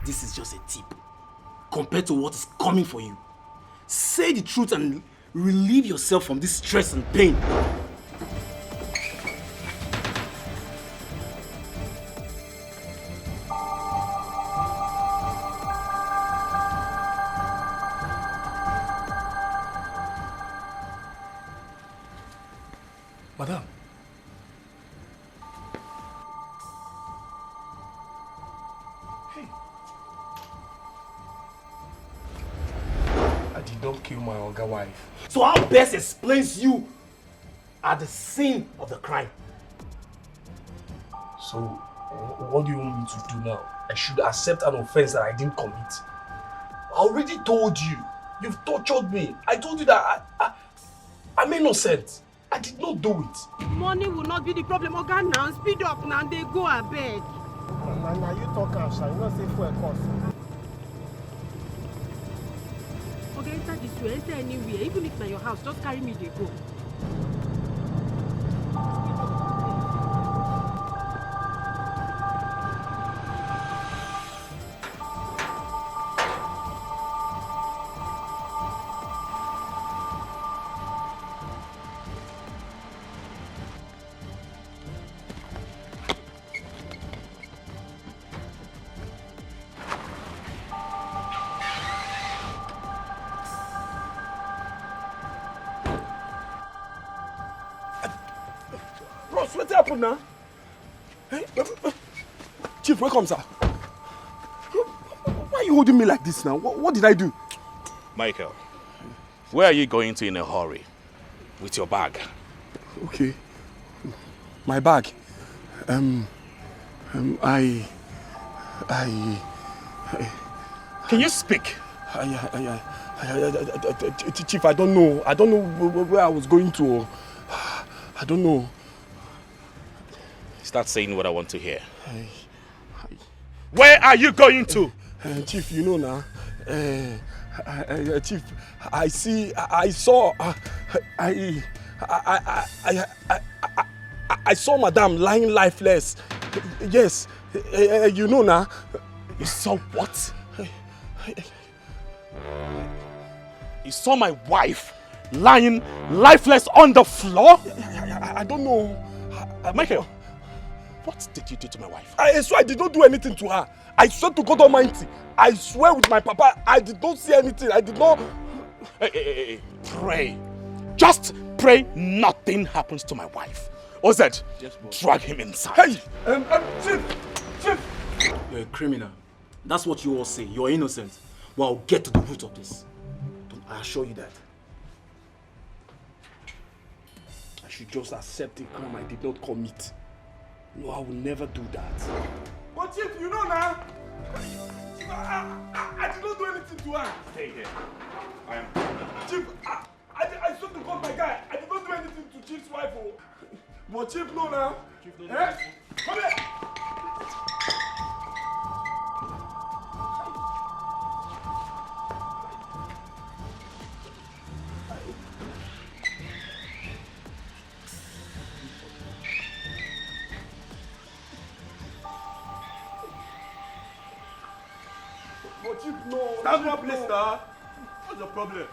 this is just a tip compared to what is coming for you. Say the truth and relieve yourself from this stress and pain. Madam. Hey. I did not kill my younger wife. So how best explains you at the scene of the crime? So, what do you want me to do now? I should accept an offense that I didn't commit. I already told you. You've tortured me. I told you that I'm innocent. I did not do it. Money will not be the problem. Oga now, speed up now, they go a beg. Now you talk and shall you not say for a course. Okay, enter this way, enter anywhere. Even if na your house, just carry me, they go. What happened now? Hey, Chief, welcome, sir. Why are you holding me like this now? What did I do? Michael, where are you going to in a hurry? With your bag? Okay. My bag. Can you speak? Chief, I don't know. I don't know where I was going to. I don't know. Start saying what I want to hear. Where are you going to? Chief, you know now. Chief, I saw Madame lying lifeless. Yes, you know now. You saw what? You saw my wife lying lifeless on the floor? I don't know. Michael, what did you do to my wife? I swear I did not do anything to her. I swear to God Almighty. I swear with my papa, I did not see anything. I did not... Hey, pray. Just pray nothing happens to my wife. Ozed, drag him inside. Hey! Chief! You're a criminal. That's what you all say. You're innocent. Well, I'll get to the root of this. I assure you that. I should just accept a crime I did not commit. No, I will never do that. But Chief, you know now. Chief, I did not do anything to her. Stay here. I am. Chief, I swear to God, my guy, I did not do anything to Chief's wife. Oh. But Chief, no now. Chief, no. Eh? Come here. No. Stand up, Lister. What's the problem?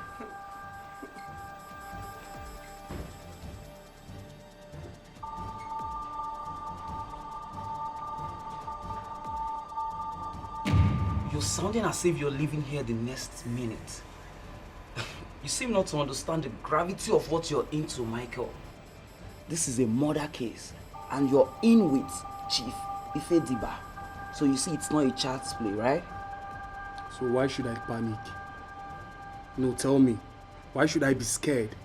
You're sounding as if you're leaving here the next minute. You seem not to understand the gravity of what you're into, Michael. This is a murder case, and you're in with Chief Ifediba. So you see, it's not a child's play, right? So why should I panic? No, tell me. Why should I be scared?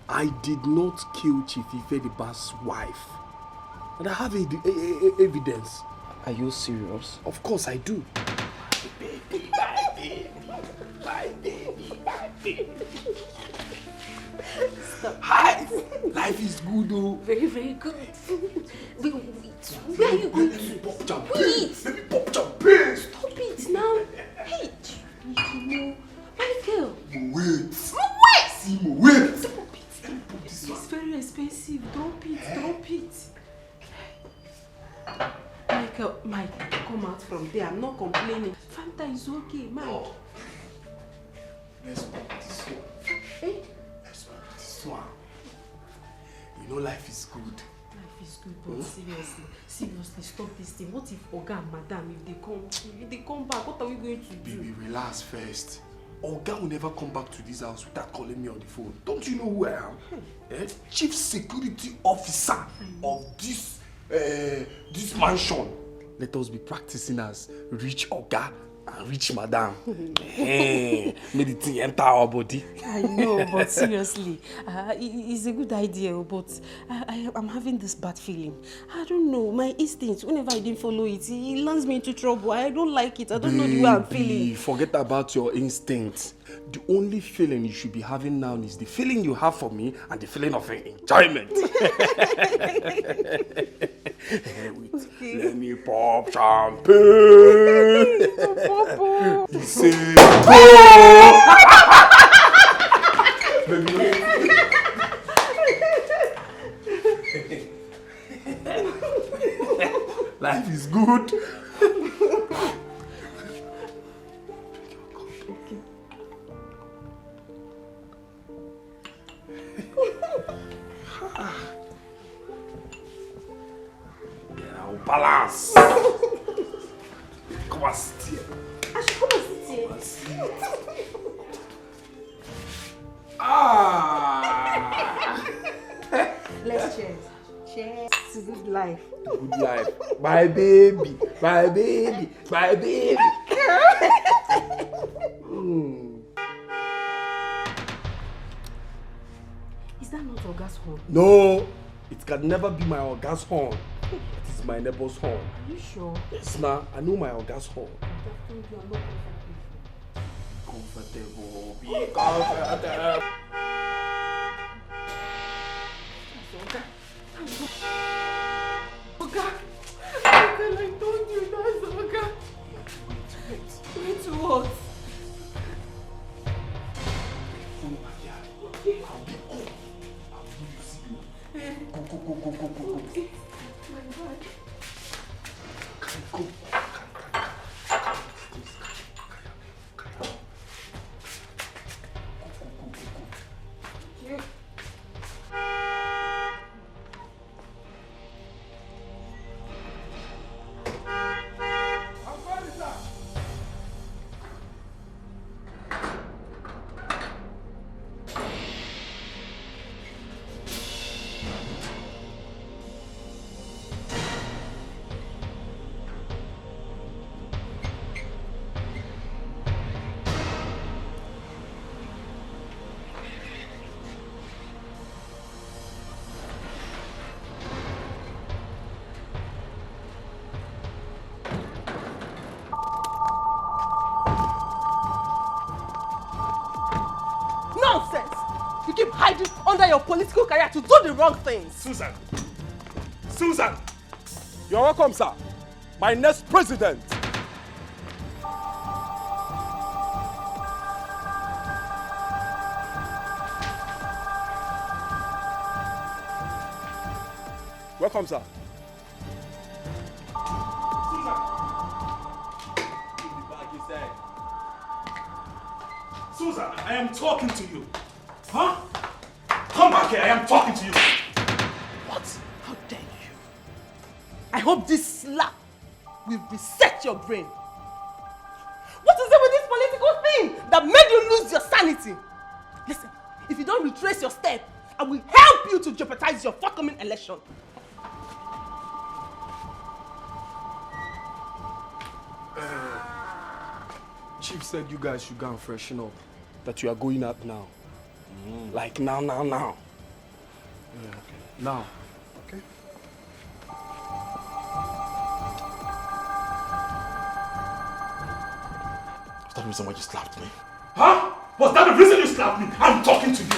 I did not kill Chief Ifediba's wife. And I have evidence. Are you serious? Of course I do. Baby, my baby, my baby, my baby. Stop. Hi! Life is good though. Very, very good. Wait, where are you going to? Pop champagne. Wait! Let me pop champagne. Stop it now. Hey, you Michael. Wait. Wait! See, wait. Stop it. It's very expensive. Drop it. Drop it. Michael, come out from there. I'm not complaining. Fanta is okay, Mike. Oh. Let's walk this one. Eh? Let's walk this one. You know life is good. Life is good, but seriously, stop this thing. What if Oga and Madam, if they come back, what are we going to do? Baby, relax first. Oga will never come back to this house without calling me on the phone. Don't you know who I am? Chief Security Officer of this mansion. Let us be practicing as rich Oga and rich Madam. May the thing enter our body. I know, but seriously, it's a good idea, but I'm having this bad feeling. I don't know, my instinct, whenever I didn't follow it, it lands me into trouble. I don't like it. I don't know the way I'm feeling. Forget about your instincts. The only feeling you should be having now is the feeling you have for me and the feeling of enjoyment. Okay. Let me pop champagne. You say, life is good. Balance. Come and sit here. I should come and sit here. Come and sit. Let's cheers. Cheers to good life. Good life. My baby. My baby. My baby. Is that not Oga's horn? No, it can never be my Oga's horn. It is my neighbor's horn. Are you sure? Yes, ma. I know my Oga's horn. Definitely, I'm not Comfortable. Be comfortable. Oga, I told you that's Oga. Wait, what? I'll be on. I'll see you. Go. Okay. My God. Go. Nonsense! You keep hiding under your political career to do the wrong things. Susan! You're welcome, sir. My next president. Welcome, sir. Susan, I am talking to you. Huh? Come back here, I am talking to you. What? How dare you? I hope this slap will reset your brain. What is it with this political thing that made you lose your sanity? Listen, if you don't retrace your step, I will help you to jeopardize your forthcoming election. Chief said you guys should go and freshen up. That you are going out now. Like now. Yeah, okay. Now. Okay. Was that the reason why you slapped me? Huh? Was that the reason you slapped me? I'm talking to you.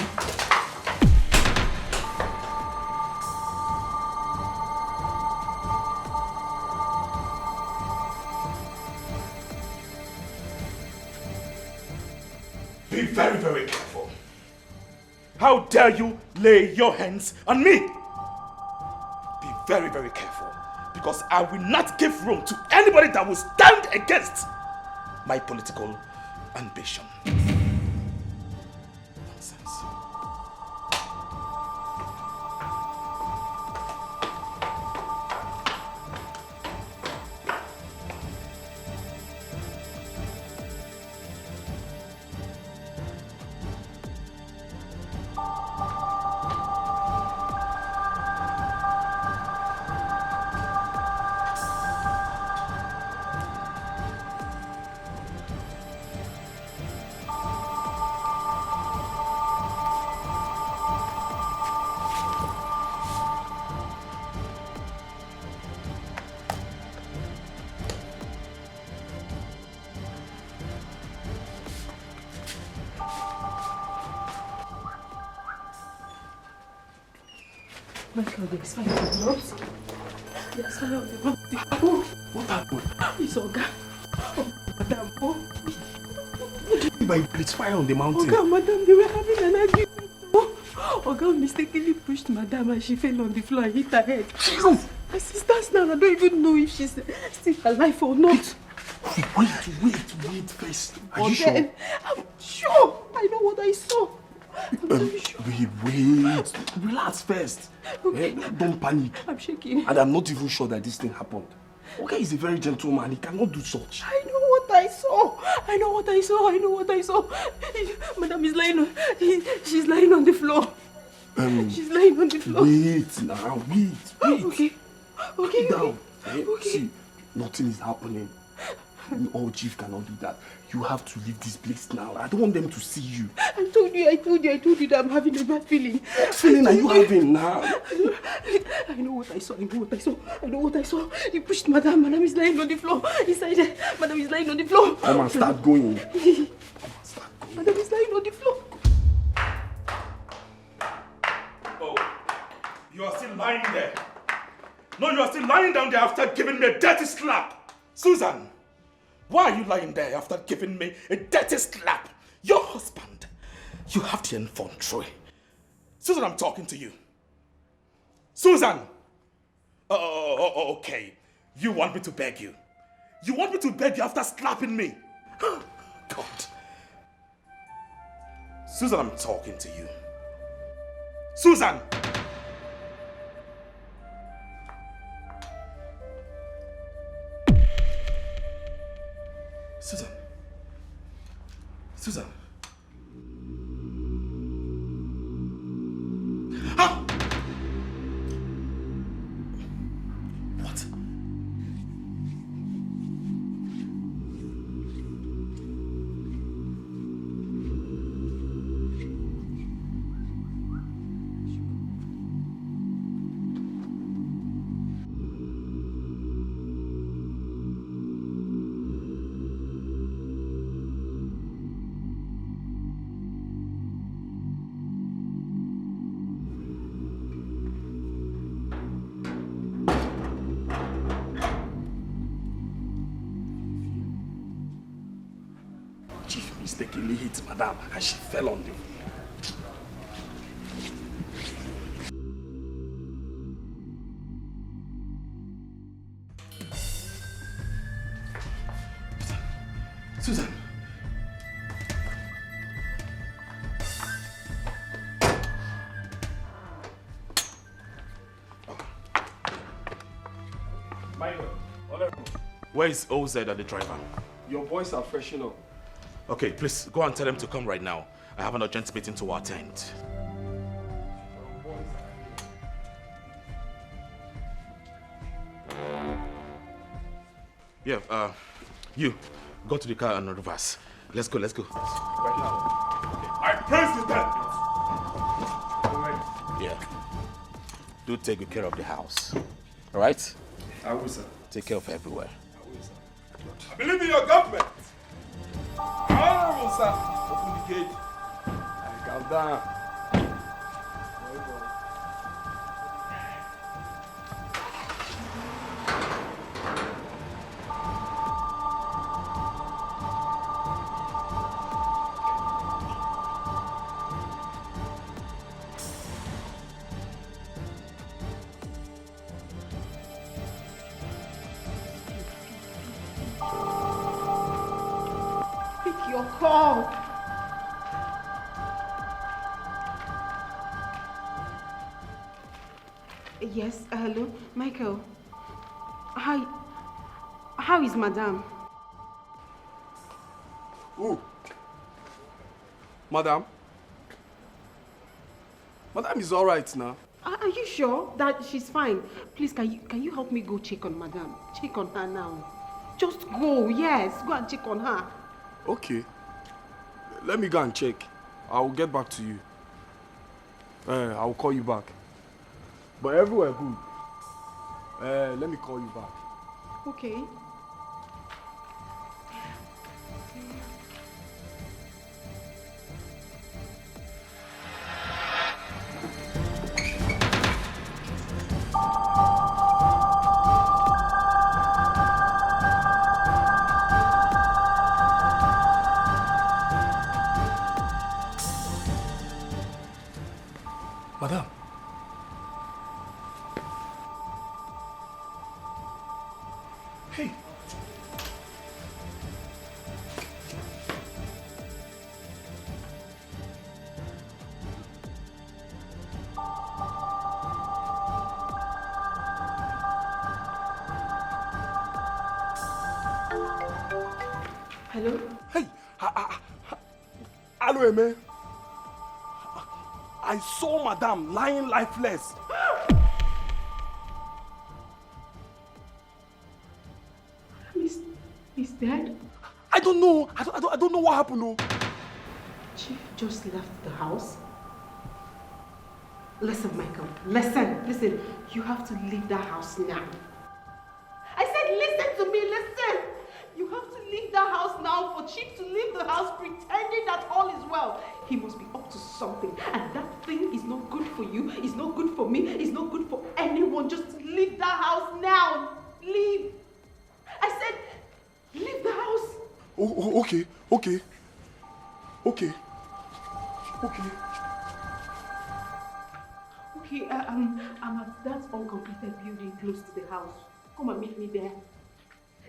Be very, very careful. How dare you lay your hands on me? Be very, very careful. because I will not give room to anybody that will stand against my political ambition. Nonsense. Michael, there's fire on the roads. There's fire on the roads. Oh, What happened? it's Oga. Oh, Madam. Oh, What do you mean by it's fire on the mountain? Oga, Madam, they were having an argument. Oh, Oga mistakenly pushed Madam and she fell on the floor and hit her head. My sister's now, I don't even know if she's still alive or not. Wait first. Are you Then, sure? I'm sure. I know what I saw. I'm very sure. Wait. Relax first. Okay. Don't panic. I'm shaking. And I'm not even sure that this thing happened. Okay, he's a very gentle man. He cannot do such. I know what I saw. I know what I saw. I know what I saw. Madam is lying on. She's lying on the floor. She's lying on the floor. Wait now. Wait. Okay. Okay. Down. Okay. See, nothing is happening. All chief cannot do that. You have to leave this place now. I don't want them to see you. I told you that I'm having a bad feeling. What feeling are you having now? I know what I saw. I know what I saw. He pushed Madam. Madam is lying on the floor. Inside there. Madam is lying on the floor. Come and start going. Madam is lying on the floor. Oh, you are still lying there. No, you are still lying down there after giving me a dirty slap. Susan, why are you lying there after giving me a dirty slap? Your husband, you have the infantry. Susan, I'm talking to you. Susan! Okay. You want me to beg you? You want me to beg you after slapping me? God. Susan, I'm talking to you. Susan! Susan. Ah! What? Mistakenly hit Madam and she fell on the Susan. Michael, Where is OZ and the driver? Your boys are freshening up. Okay, please go and tell them to come right now. I have an urgent meeting to attend. Yeah, you go to the car and reverse. Let's go. right now. I press the button. Yeah. Do take good care of the house. All right? I will, sir. Take care of everywhere. I believe in your government. Honorable, sir. Open the gate. Calm down. your call. Yes, hello, Michael. How is Madame? Who? Madam? Madam is all right now. Are you sure that she's fine? Please, can you help me go check on Madame? Check on her now. Just go, yes, go and check on her. Okay. Let me go and check. I'll get back to you. I'll call you back. But everywhere good. Let me call you back. Okay. Madam. Hey. Hello? Hey. Hello, man. I saw Madame lying lifeless. He's dead? I don't know. I don't know what happened. Oh. Chief just left the house. Listen, Michael. Listen. You have to leave that house now. I said listen to me, listen. You have to leave that house now for Chief to leave the house pretending that all is well. He must be up to something. And that thing is not good for you. It's not good for me. It's not good for anyone. Just leave that house now. Leave. I said leave the house. Okay. Okay, I'm at that uncompleted building close to the house. Come and meet me there.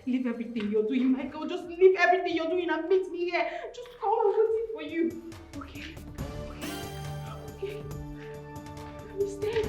Leave everything you're doing, Michael. Just leave everything you're doing and meet me here. Just come, I'm waiting for you. Okay. Understand?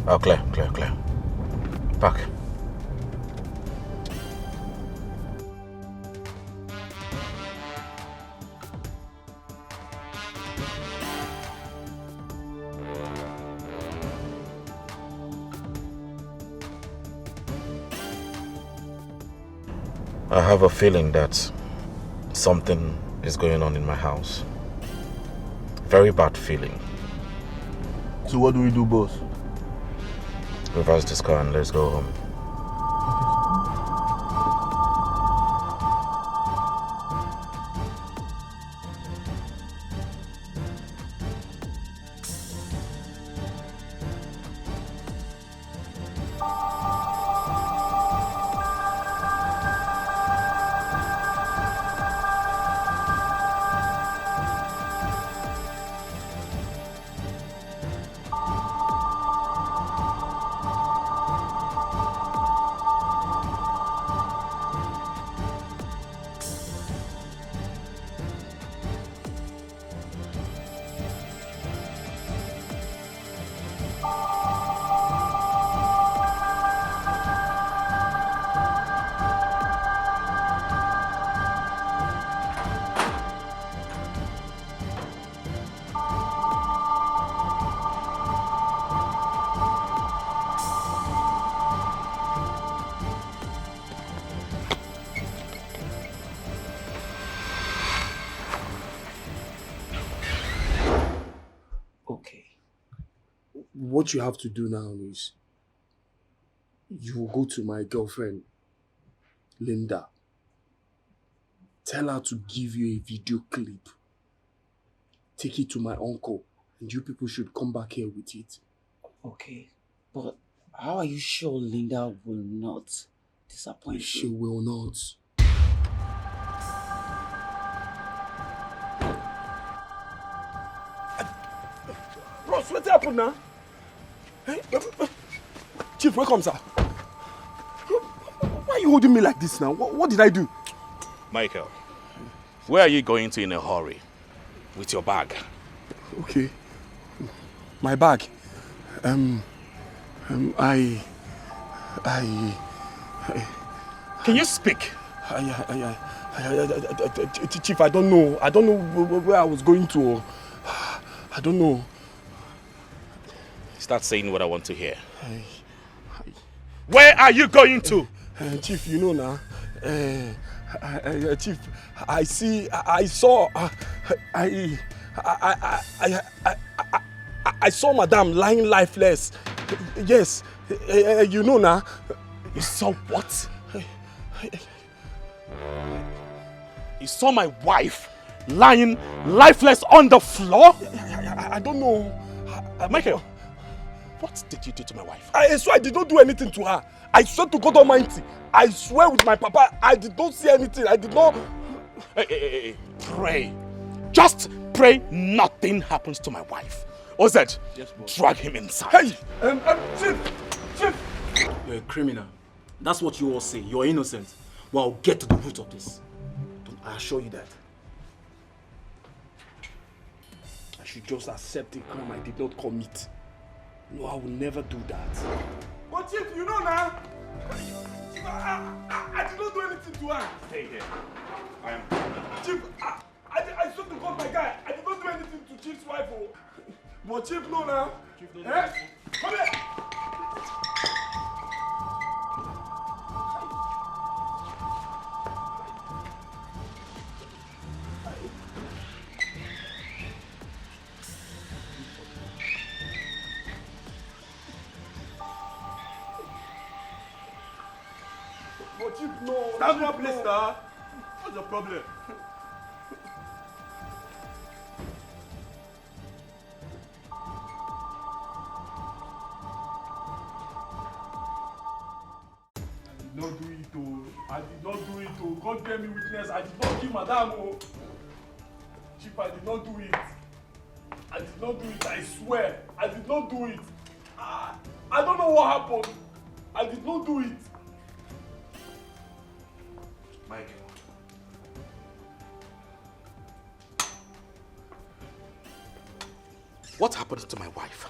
Oh, Claire. Back. I have a feeling that something is going on in my house. Very bad feeling. So what do we do, boss? Reverse this car and let's go home. what you have to do now is you will go to my girlfriend, Linda. Tell her to give you a video clip. Take it to my uncle, and you people should come back here with it. Okay, but how are you sure Linda will not disappoint you? She will not. Ross, what's happened now? Hey, Chief, welcome, sir. Why are you holding me like this now? What did I do? Michael, where are you going to in a hurry? With your bag? Okay. My bag. Can you speak? Chief, I don't know. I don't know where I was going to. I don't know. Start saying what I want to hear. Where are you going to? Chief, you know now. Chief, I saw Madame lying lifeless. Yes, you know now. You saw what? You saw my wife lying lifeless on the floor? I don't know. Michael, what did you do to my wife? I swear I did not do anything to her. I swear to God Almighty. I swear with my papa, I did not see anything. I did not... Hey. Pray. Just pray nothing happens to my wife. Ozed, yes, drag him inside. Hey! Chief! You're a criminal. That's what you all say. You're innocent. Well, I'll get to the root of this. I assure you that. I should just accept a crime I did not commit. No, I will never do that. But Chief, you know now. Chief, I did not do anything to her. Stay here. I am. Chief, I swear to God, my guy, I did not do anything to Chief's wife. Oh. But Chief, no now. Chief, no. Come here. No. Stand up, Mister. What's the problem? I did not do it. God bear me witness. I did not kill Madame. Oh. Chief, I did not do it. I did not do it. I swear. I did not do it. I don't know what happened. I did not do it. Michael. What happened to my wife?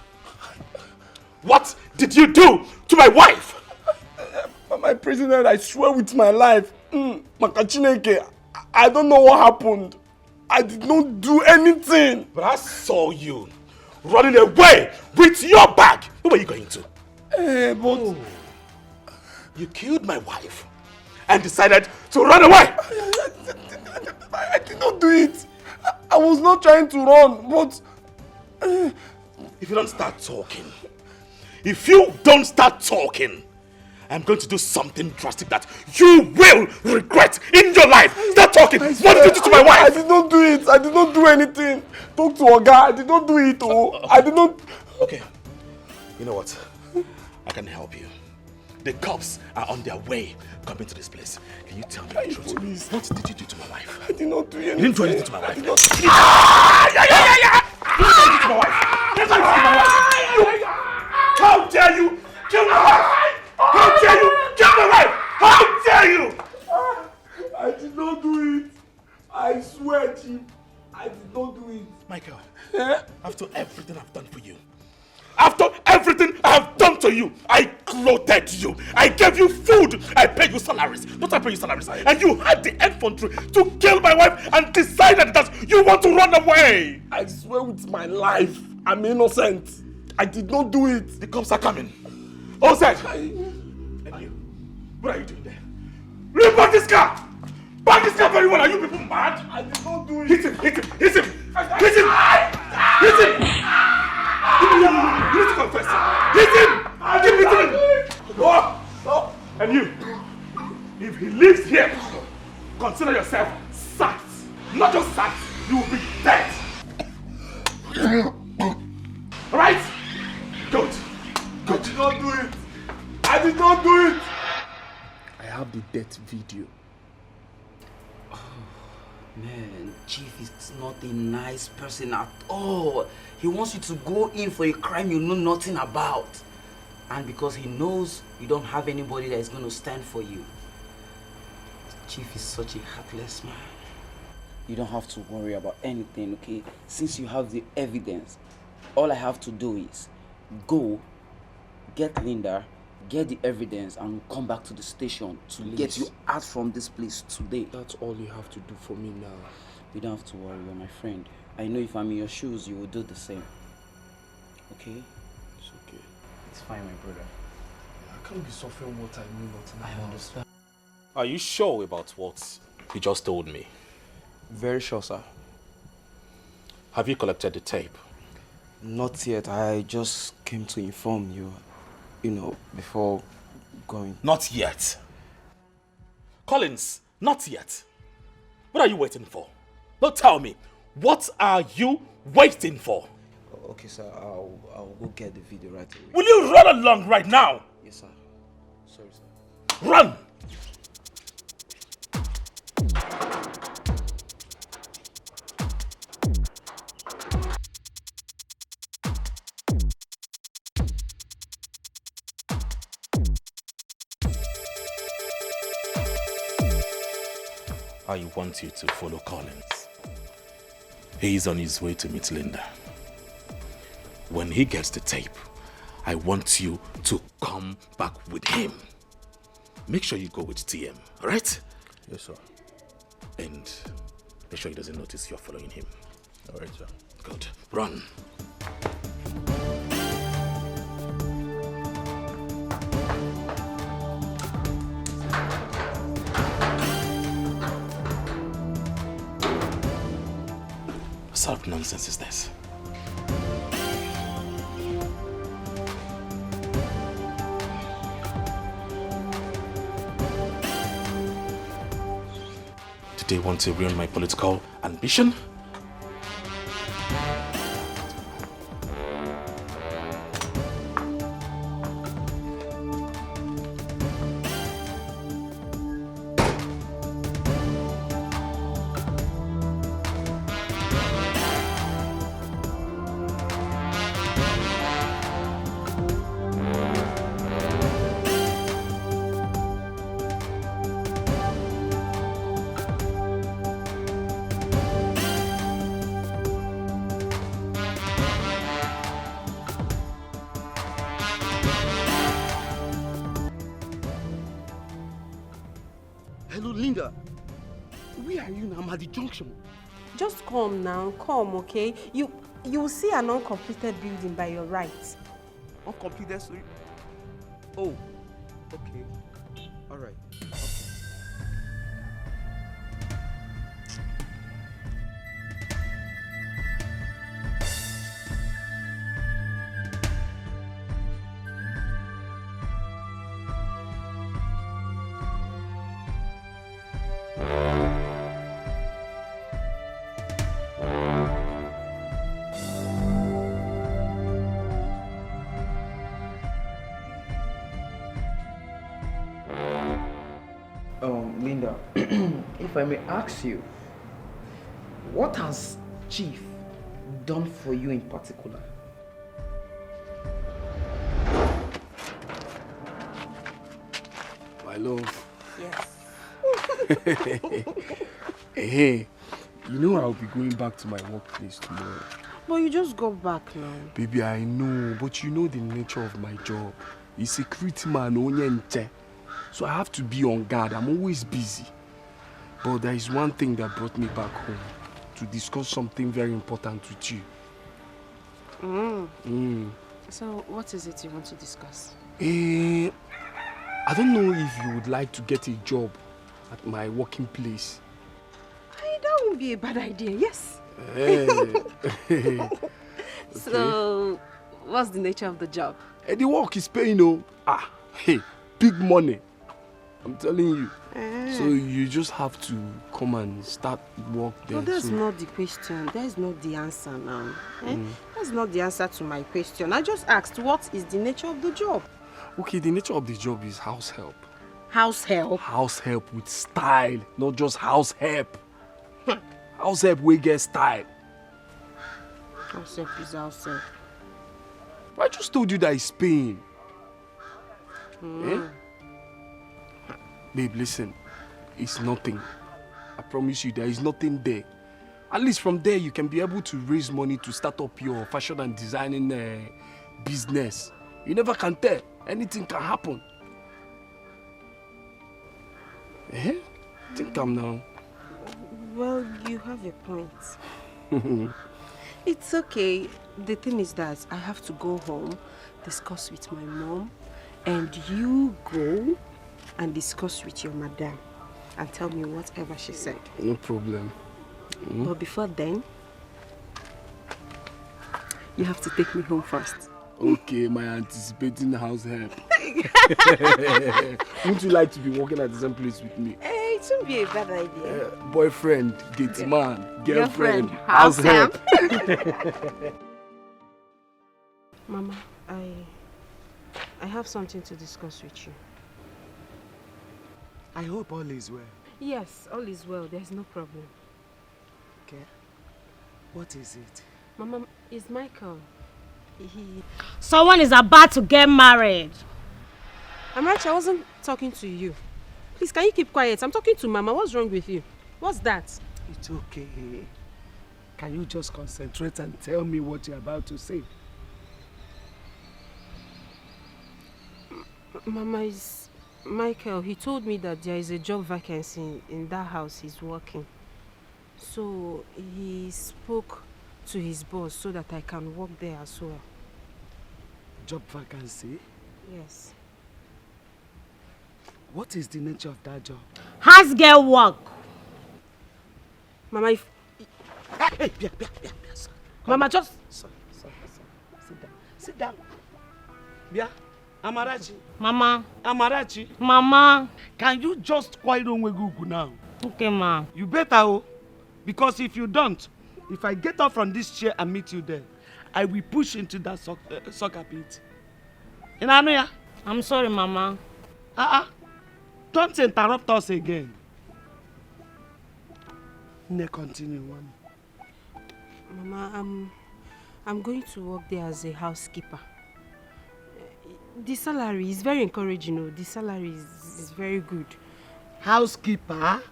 What did you do to my wife? My president, I swear with my life. Makachineke, I don't know what happened. I did not do anything. But I saw you running away with your bag. Where were you going to? But... You killed my wife and decided to run away. I did not do it. I was not trying to run, but... If you don't start talking, I'm going to do something drastic that you will regret in your life. Start talking. What did you do to my wife? I did not do it. I did not do anything. Talk to Oga. I did not do it. I did not... Okay. You know what? I can help you. The cops are on their way coming to this place. Can you tell me the truth? Police. What did you do to my wife? I did not do anything. You didn't do anything to my wife. I did not... You didn't do anything to my wife. You didn't do anything to my wife. How dare you kill my wife? How dare you kill my wife? How dare you? I did not do it. I swear, Chief. I did not do it. Michael, after everything I've done for you, after everything I've done to you, I clothed you. I gave you food. I paid you salaries. Don't I pay you salaries? And you had the infantry to kill my wife and decided that you want to run away. I swear with my life, I'm innocent. I did not do it. The cops are coming. Outside. And you, what are you doing there? Report this car! Park this car very well. Are you people mad? I did not do it. Hit him! Hit him! Hit him! Hit him! Hit him! You need to come your face! Hit him! Keep hitting him! Oh! And you, if he lives here, consider yourself sacked. Not just sacked, you will be dead. Alright? Good. I did not do it. I did not do it. I have the death video. Man, Chief is not a nice person at all. He wants you to go in for a crime you know nothing about. And because he knows you don't have anybody that is going to stand for you. Chief is such a heartless man. You don't have to worry about anything, okay? Since you have the evidence, all I have to do is go, get Linda, get the evidence, and we'll come back to the station to get you out from this place today. That's all you have to do for me now. You don't have to worry, you're my friend. I know if I'm in your shoes, you will do the same. Okay? It's okay. It's fine, my brother. I can't be suffering what I know nothing about. I understand. Are you sure about what you just told me? Very sure, sir. Have you collected the tape? Not yet. I just came to inform you, before going. Not yet. Collins, not yet. What are you waiting for? No, tell me. What are you waiting for? Okay, sir. I'll go get the video right away. Will you run along right now? Yes, sir. Sorry, sir. Run! I want you to follow Collins. He is on his way to meet Linda. When he gets the tape, I want you to come back with him. Make sure you go with TM, alright? Yes, sir. And make sure he doesn't notice you're following him. Alright, sir. Good. Run. What sort of nonsense is this? Did they want to ruin my political ambition? Hello, Linda. Where are you now? I'm at the junction. Just come now, come, okay? You will see an uncompleted building by your right. Uncompleted story? Oh, okay. All right. Okay. Linda, if I may ask you, what has Chief done for you in particular? My love. Yes. Hey, you know I'll be going back to my workplace tomorrow. But you just go back now. Baby, I know, but you know the nature of my job. He's a security man, onye. So I have to be on guard. I'm always busy. But there is one thing that brought me back home, to discuss something very important with you. So what is it you want to discuss? I don't know if you would like to get a job at my working place. That would be a bad idea, yes. Okay. So, What's the nature of the job? The work is paying, oh. Hey, big money. I'm telling you. So you just have to come and start work there. No, that's not the question. That's not the answer now. That's not the answer to my question. I just asked, what is the nature of the job? Okay, the nature of the job is house help. House help? House help with style, not just house help. House help we get style. House help is house help. I just told you that it's paying. Babe, listen. It's nothing. I promise you, there is nothing there. At least from there, you can be able to raise money to start up your fashion and designing business. You never can tell. Anything can happen. Think calm now. Well, you have a point. It's okay. The thing is that I have to go home, discuss with my mom, and you go and discuss with your madam and tell me whatever she said. No problem. But before then, you have to take me home first. Okay, my anticipating house help. Wouldn't you like to be working at the same place with me? It shouldn't be a bad idea. Boyfriend, gate man, girlfriend, house help. Mama, I have something to discuss with you. I hope all is well. Yes, all is well. There's no problem. Okay. What is it? Mama, it's Michael. Someone is about to get married. Amarachi, I wasn't talking to you. Please, can you keep quiet? I'm talking to Mama. What's wrong with you? What's that? It's okay. Can you just concentrate and tell me what you're about to say? Mama, is Michael. He told me that there is a job vacancy in that house he's working. So he spoke to his boss so that I can work there as well. Job vacancy? Yes. What is the nature of that job? House girl work. Mama, if... Hey, Mama, just... Sorry. Sit down. Yeah, Amarachi. Mama. Amarachi. Mama. Can you just quiet on Wegugu now? Okay, ma. You better, because if you don't, if I get up from this chair and meet you there, I will push into that soccer pit. You know? I'm sorry, Mama. Don't interrupt us again. Continue, Mama. Mama, I'm going to work there as a housekeeper. The salary is very encouraging. The salary is very good. Housekeeper?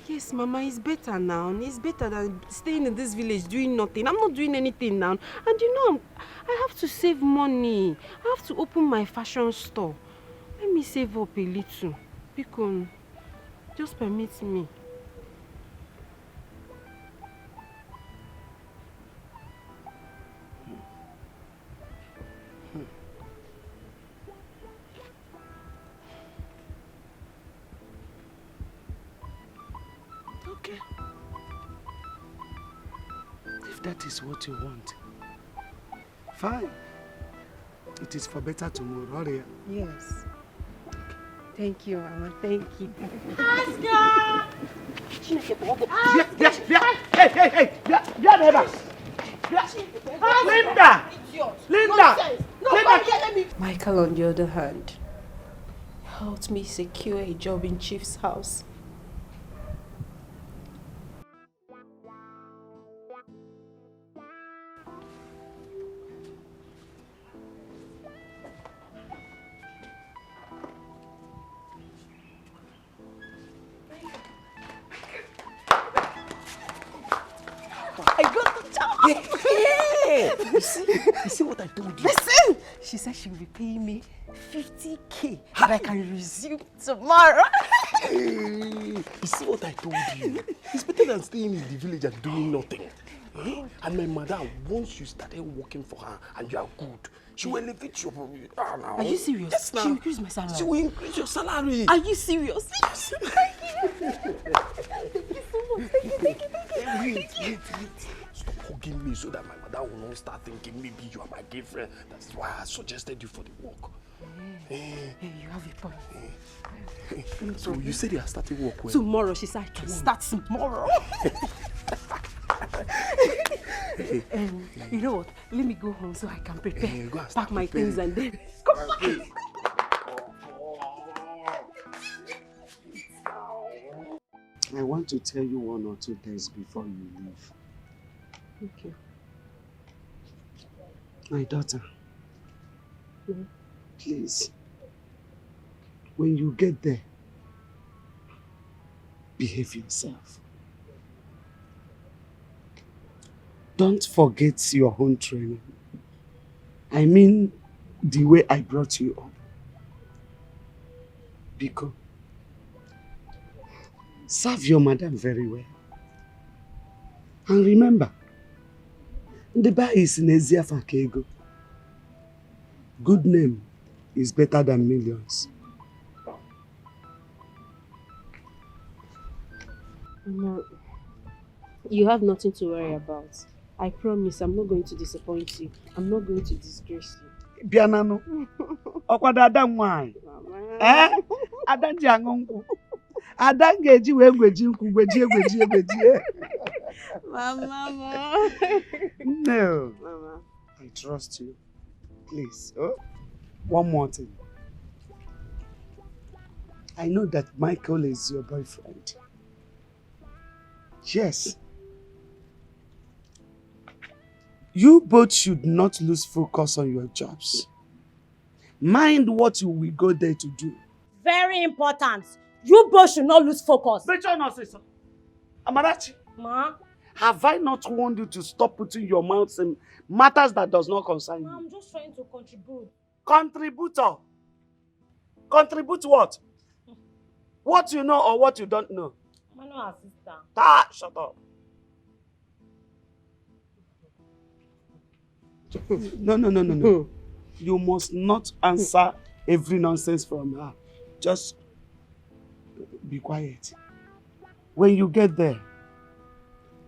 Yes, Mama, it's better now. It's better than staying in this village doing nothing. I'm not doing anything now. And you know, I have to save money. I have to open my fashion store. Let me save up a little. Because just permit me. Okay. If that is what you want, fine. It is for better tomorrow. Hurry up. Yes. Thank you, Mama. Thank you. Oscar! Hey! Linda! Michael, on the other hand, helped me secure a job in Chief's house. You see what I told you? Listen! She said she will be paying me 50K and I can resume tomorrow. You see what I told you? It's better than staying in the village and doing nothing. And my mother, once you started working for her and you are good, she will elevate your... Are you serious? Yes, now. She will increase my salary. She will increase your salary. Are you serious? Thank you. Thank you so much. Thank you. Stop bugging me so that my mother will not start thinking maybe you are my girlfriend. That's why I suggested you for the work. Hey, you have a point. So you said you are starting work when? Tomorrow, she said I can start tomorrow. You know what? Let me go home so I can prepare. Go and pack my things and then... I want to tell you 1 or 2 days before you leave. Okay. My daughter, please, when you get there, behave yourself. Don't forget your own training. I mean, the way I brought you up. Because serve your madam very well. And remember, the bar is Nezia Fakego. Good name is better than millions. No, you have nothing to worry about. I promise I'm not going to disappoint you. I'm not going to disgrace you. Bianano. Okwada Adam wine. Eh? Adanji angonku. Adangeji we gweji nku gweji. Mama. No. Mama. I trust you. Please. Oh? One more thing. I know that Michael is your boyfriend. Yes. You both should not lose focus on your jobs. Mind what you will go there to do. Very important. You both should not lose focus. Amarachi. Ma? Have I not warned you to stop putting your mouth in matters that does not concern you? I'm just trying to contribute. Contributor. Contribute what? What you know or what you don't know? I'm not a sister. Ah, shut up. No. You must not answer every nonsense from her. Just be quiet. When you get there,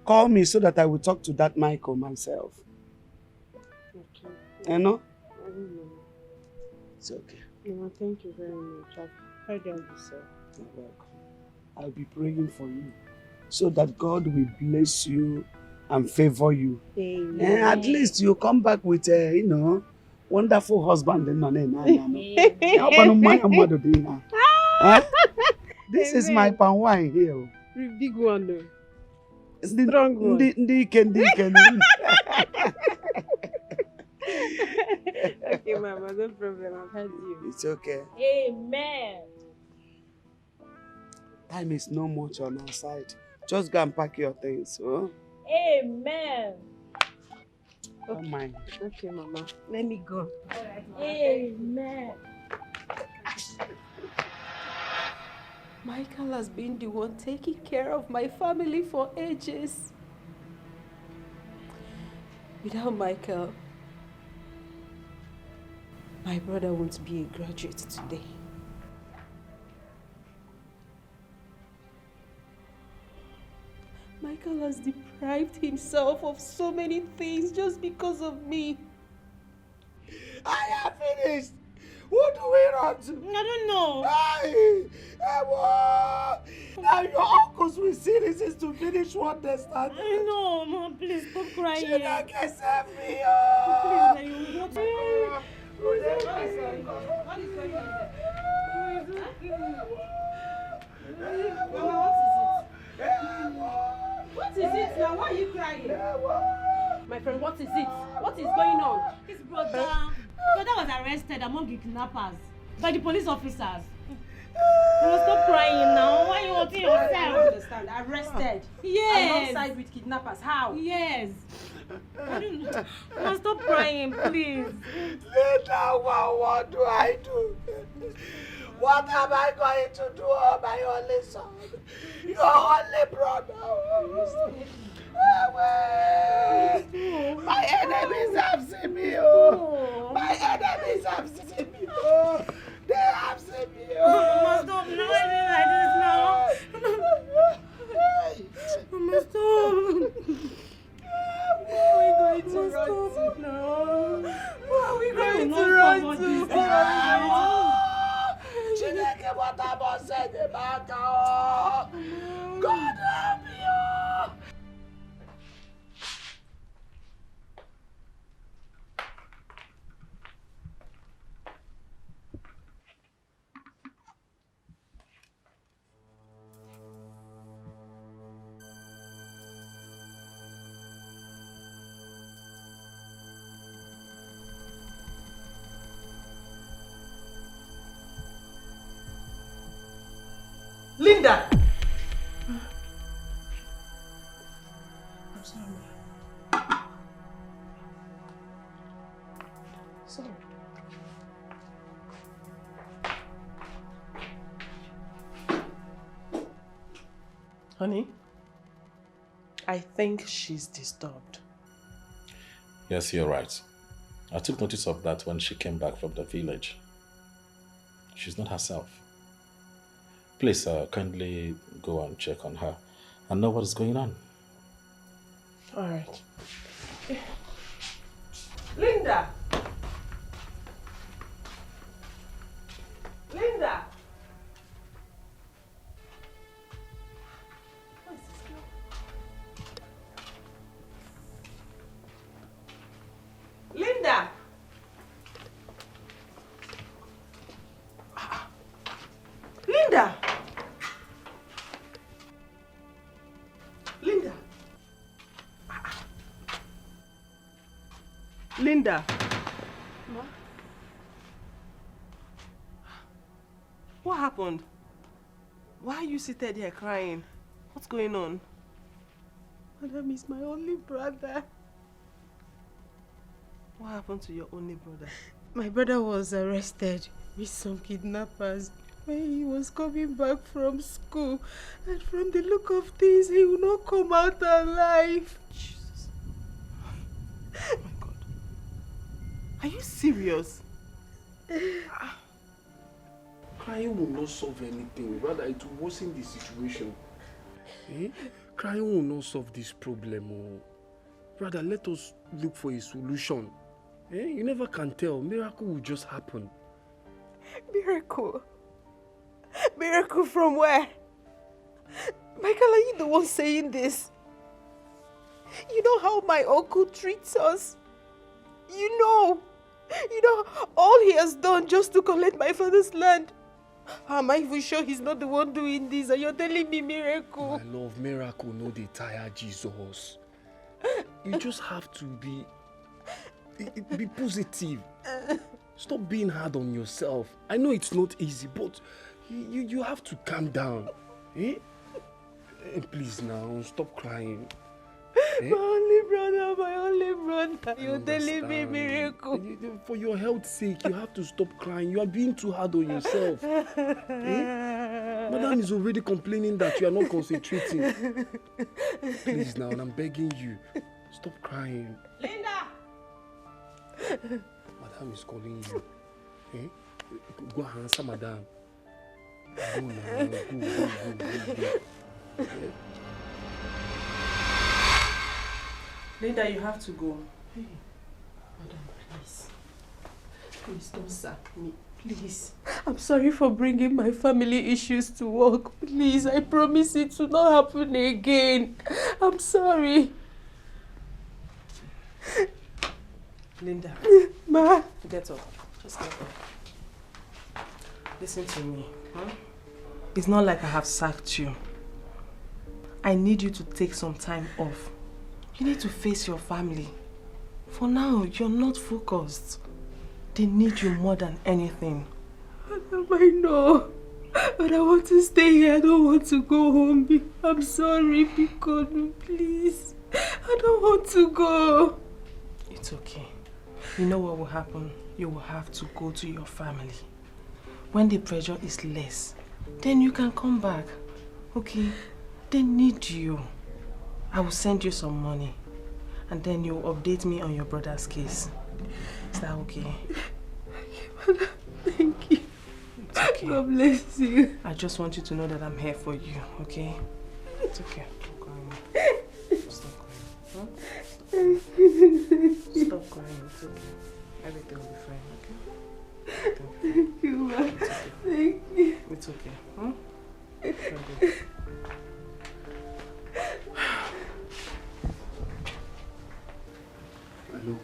call me so that I will talk to that Michael myself. Okay. You know? I don't know. It's okay. No, thank you very much. I've heard all this, sir. You're welcome. I'll be praying for you so that God will bless you and favor you. Amen. And at least you come back with a, wonderful husband. This is my pan wine here. Big one, though. Strong one. Okay, Mama, no problem. I've heard you. It's okay. Amen. Time is no much on our side. Just go and pack your things. Huh? Amen. Don't mind. Okay, Mama. Let me go. Amen. Michael has been the one taking care of my family for ages. Without Michael, my brother won't be a graduate today. Michael has deprived himself of so many things just because of me. I have finished. What do we run to? I don't know. Now your uncles will see this is to finish what they started. I know, Mom. Please stop crying. Please, now you will not. What is going on there? What is it now? Why are you crying? My friend, what is it? What is going on? His brother was arrested among the kidnappers by the police officers. You must stop crying now. Why are you hurting yourself? I don't understand. Arrested? Yes. Alongside with kidnappers? How? Yes. I don't know. You must stop crying, please. Later, what do I do? What am I going to do, my only son? Your only brother. My enemies have seen me. My enemies have seen me. They have seen me. Mama, stop noising like this now. Mama, stop. Linda! I'm sorry. Sorry. Honey, I think she's disturbed. Yes, you're right. I took notice of that when she came back from the village. She's not herself. Please, kindly go and check on her and know what is going on. All right. Linda! Linda! What is this girl? Linda! Linda! Linda! Linda! Ma? What happened? Why are you seated here crying? What's going on? Madam is my only brother. What happened to your only brother? My brother was arrested with some kidnappers when he was coming back from school. And from the look of things, he will not come out alive. Jesus. Oh my God. Are you serious? Crying will not solve anything. Rather, it will worsen the situation. Eh? Crying will not solve this problem. Oh. Rather, let us look for a solution. Eh? You never can tell. Miracle will just happen. Miracle? Miracle from where? Michael, are you the one saying this? You know how my uncle treats us. You know all he has done just to collect my father's land. Am I even sure he's not the one doing this? And you're telling me miracle? My love, miracle no dey tire Jesus. You just have to be positive. Stop being hard on yourself. I know it's not easy, but you have to calm down. Eh? Please now, stop crying. Eh? My only brother. You're telling me miracle. For your health's sake, you have to stop crying. You are being too hard on yourself. Eh? Madam is already complaining that you are not concentrating. Please now, I'm begging you. Stop crying. Linda! Madam is calling you. Eh? Go and answer Madam. Go now. Go. Eh? Linda, you have to go. Hey, Madam, please. Please don't sack me. Please. I'm sorry for bringing my family issues to work. Please, I promise it will not happen again. I'm sorry. Linda. Ma. Get up. Just get up. Listen to me. Huh? It's not like I have sacked you. I need you to take some time off. You need to face your family. For now, you're not focused. They need you more than anything. I know. But I want to stay here. I don't want to go home. I'm sorry, because please. I don't want to go. It's okay. You know what will happen? You will have to go to your family. When the pressure is less, then you can come back. Okay? They need you. I will send you some money. And then you'll update me on your brother's case. Is that okay? Thank you. It's okay. God bless you. I just want you to know that I'm here for you, okay? It's okay. Stop crying. Stop crying. Huh? Stop crying. It's okay. Everything will be fine, okay? Thank you, ma. It's okay. Thank you. It's okay. Huh? Okay. Hello.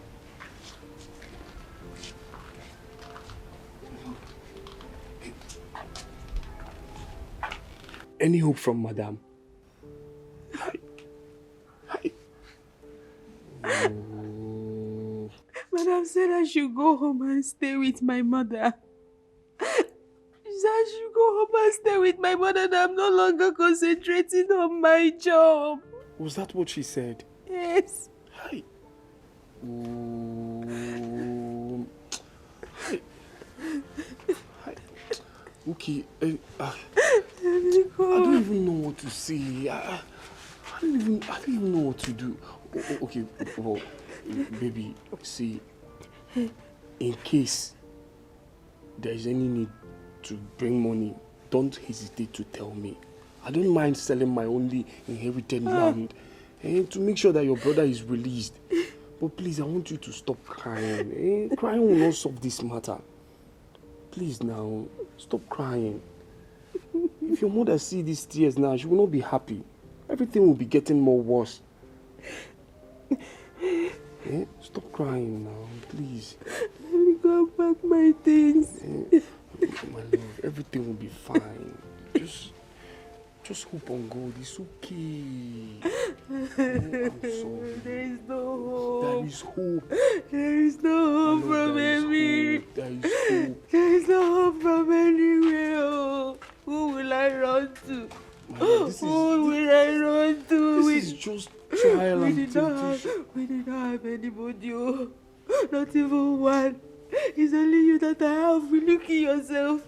Any hope from Madam? Hi. Oh. Madam said I should go home and stay with my mother. She said I should go home can't stay with my mother and I'm no longer concentrating on my job. Was that what she said? Yes. Hi. Hi. Okay. I don't even know what to say. I don't even know what to do. Okay, well, baby, see, in case there is any need to bring money, don't hesitate to tell me. I don't mind selling my only inherited land to make sure that your brother is released. But please, I want you to stop crying. Crying will not solve this matter. Please now, stop crying. If your mother sees these tears now, she will not be happy. Everything will be getting more worse. Stop crying now, please. Let me go pack my things. My love, everything will be fine. Just hope on God. It's okay. I'm sorry. There is no hope. There is hope. There is no hope from anywhere. There is hope. There is no hope from anywhere. Oh, who will I run to? Who will I run to? This is just trial and temptation. We did not have anybody. Oh. Not even one. It's only you that I have. Will you kill yourself?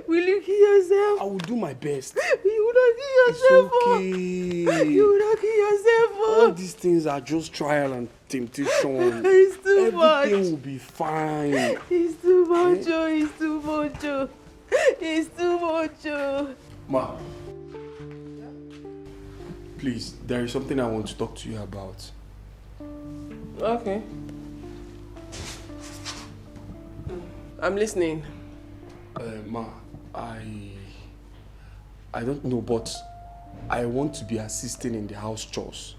Will you kill yourself? I will do my best. You will not kill yourself. It's okay. You will not kill yourself. All these things are just trial and temptation. It's too much. Everything will be fine. It's too much. Oh, it's too much. Oh. It's too much. Oh. Ma, please, there is something I want to talk to you about. Okay. I'm listening. Ma, I don't know, but I want to be assisting in the house chores,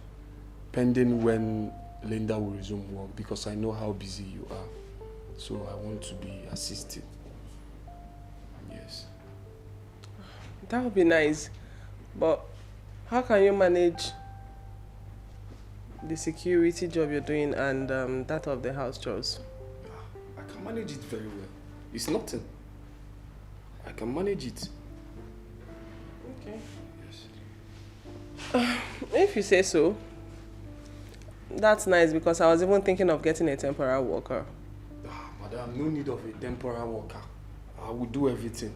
pending when Linda will resume work, because I know how busy you are. So I want to be assisting. Yes. That would be nice. But how can you manage the security job you're doing and that of the house chores? I can manage it very well. It's nothing. I can manage it. Okay. Yes. If you say so, that's nice, because I was even thinking of getting a temporary worker. Madam, no need of a temporary worker. I will do everything.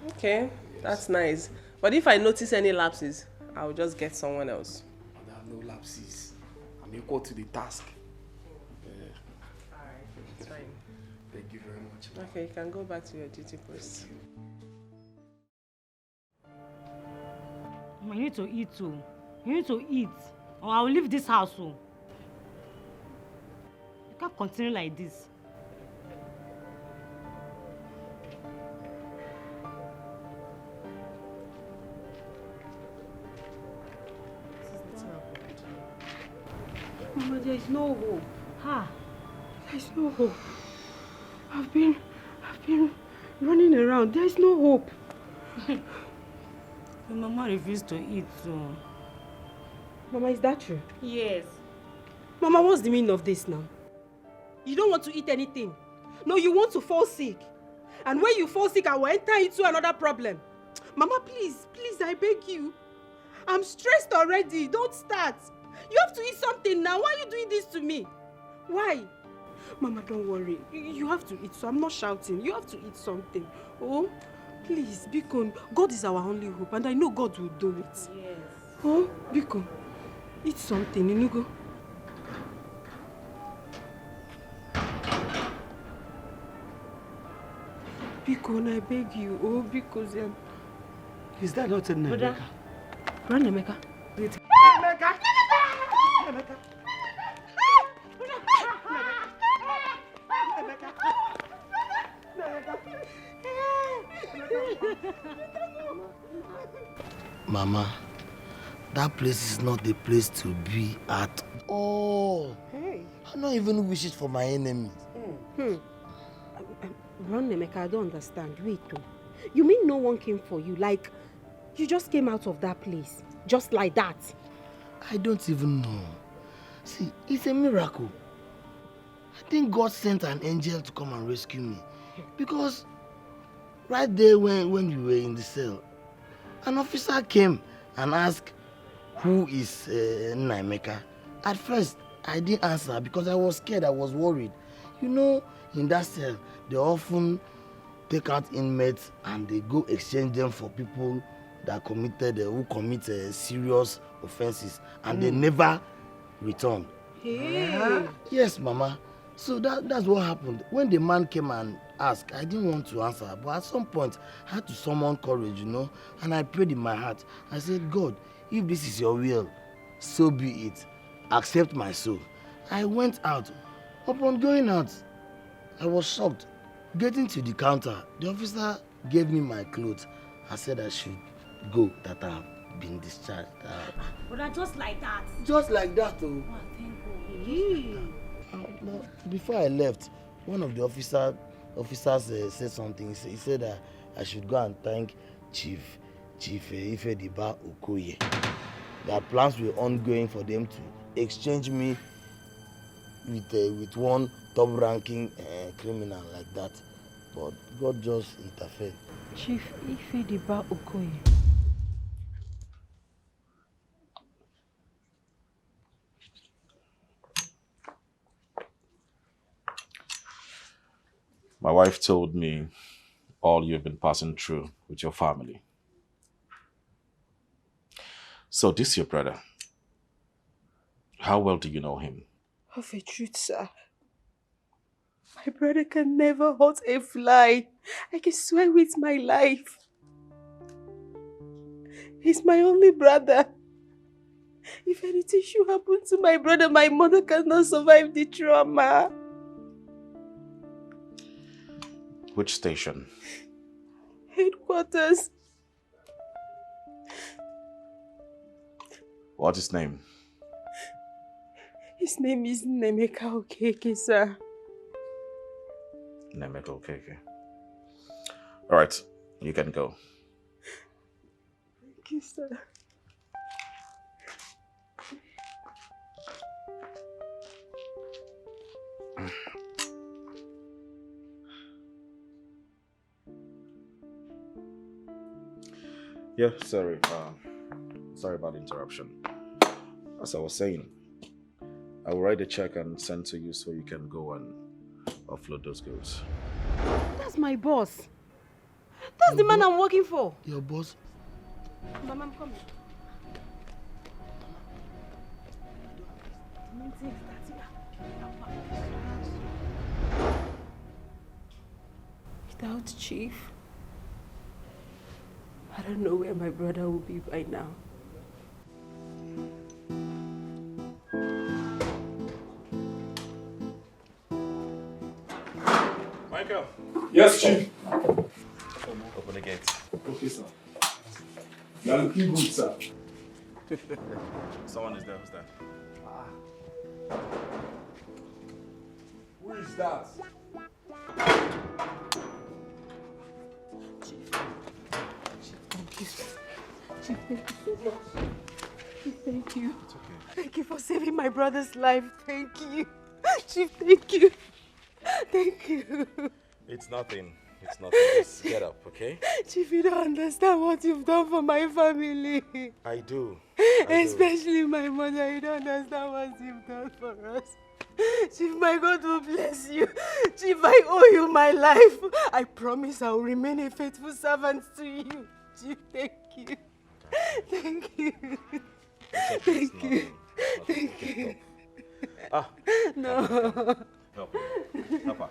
Okay, that's nice. But if I notice any lapses, I'll just get someone else. Madam, no lapses. I'm equal to the task. Alright, it's fine. Thank you very much. Okay, you can go back to your duty post. You need to eat too. You need to eat, or I will leave this house. You can't continue like this. Mama, there is no hope. There is no hope. I've been running around. There is no hope. Your mama refused to eat too. Mama, is that true? Yes. Mama, what's the meaning of this now? You don't want to eat anything. No, you want to fall sick. And when you fall sick, I will enter into another problem. Mama, please, I beg you. I'm stressed already. Don't start. You have to eat something now. Why are you doing this to me? Why? Mama, don't worry. You have to eat, so I'm not shouting. You have to eat something. Oh, please, Bikon. God is our only hope, and I know God will do it. Yes. Oh, Bikon, eat something, Inugo. Bikon, I beg you. Oh, because Is that not a Nemeka? Run, Nemeka. Nemeka! Nemeka! Mama, that place is not the place to be at all. Hey. I don't even wish it for my enemies. Run, Nemeka, I don't understand. Wait, though. You mean no one came for you? Like, you just came out of that place? Just like that? I don't even know. See, it's a miracle. I think God sent an angel to come and rescue me. Because Right there when you were in the cell, an officer came and asked, who is Naimeka? At first, I didn't answer because I was scared, I was worried. You know, in that cell, they often take out inmates and they go exchange them for people that who commit serious offenses, and they never return. Hey. Yes, Mama. So that's what happened. When the man came and asked, I didn't want to answer, but at some point, I had to summon courage, you know, and I prayed in my heart. I said, God, if this is your will, so be it. Accept my soul. I went out. Upon going out, I was shocked. Getting to the counter, the officer gave me my clothes and said I should go, that I have been discharged. But just like that. Just like that, oh. Oh, thank God. No, before I left, one of the officers said something. He said I should go and thank Chief Ifediba Okoye. Their plans were ongoing for them to exchange me with one top-ranking criminal like that, but God just interfered. Chief Ifediba Okoye. My wife told me all you've been passing through with your family. So this your brother. How well do you know him? Of a truth, sir. My brother can never hurt a fly. I can swear with my life. He's my only brother. If anything should happen to my brother, my mother cannot survive the trauma. Which station? Headquarters. What's his name? His name is Nemeka Okeke, sir. Nemeka Okeke. All right, you can go. Thank you, sir. Yeah, sorry. Sorry about the interruption. As I was saying, I will write a check and send to you so you can go and offload those goods. That's my boss. That's the man I'm working for. Your boss? Mama, I'm coming. Without Chief, I don't know where my brother will be by now. Michael. Yes, Chief. Open the gate. Okay, sir. You are looking good, sir. Someone is there. Who's that? Who is that? Thank you. Chief, thank you so much. Chief, thank you. It's okay. Thank you for saving my brother's life. Thank you. Chief, thank you. Thank you. It's nothing. It's nothing. Just get up, okay? Chief, you don't understand what you've done for my family. I do. Especially my mother. You don't understand what you've done for us. Chief, my God will bless you. Chief, I owe you my life. I promise I will remain a faithful servant to you. Chief, thank you. Thank you. Thank you. Thank you. Ah. No. Help her. Help her.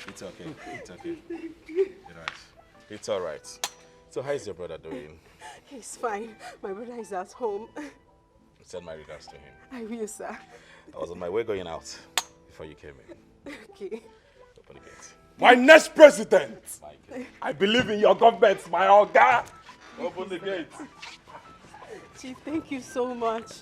It's okay. It's okay. It's all right. So how is your brother doing? He's fine. My brother is at home. Send my regards to him. I will, sir. I was on my way going out before you came in. Okay. Open the gate. My next president. I believe in your government, my Oga. Open the gate. Chief, thank you so much.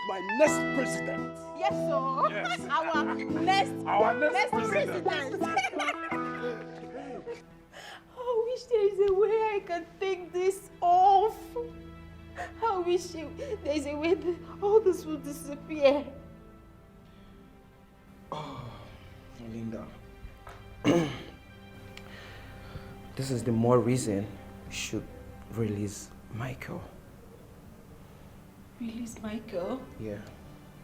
My next president. Yes, sir. Yes. Our next president. I wish there is a way I can take this off. I wish there is a way that all this will disappear. Linda, this is the more reason you should release Michael. Release Michael? Yeah.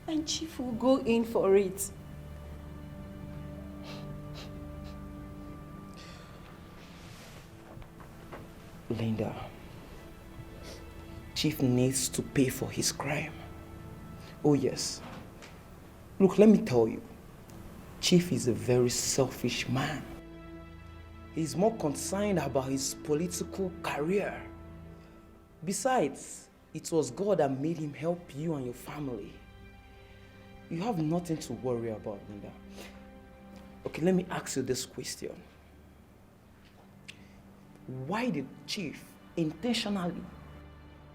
And Chief will go in for it. Linda, Chief needs to pay for his crime. Oh yes. Look, let me tell you, Chief is a very selfish man. He's more concerned about his political career. Besides, it was God that made him help you and your family. You have nothing to worry about, Linda. Okay, let me ask you this question. Why did Chief intentionally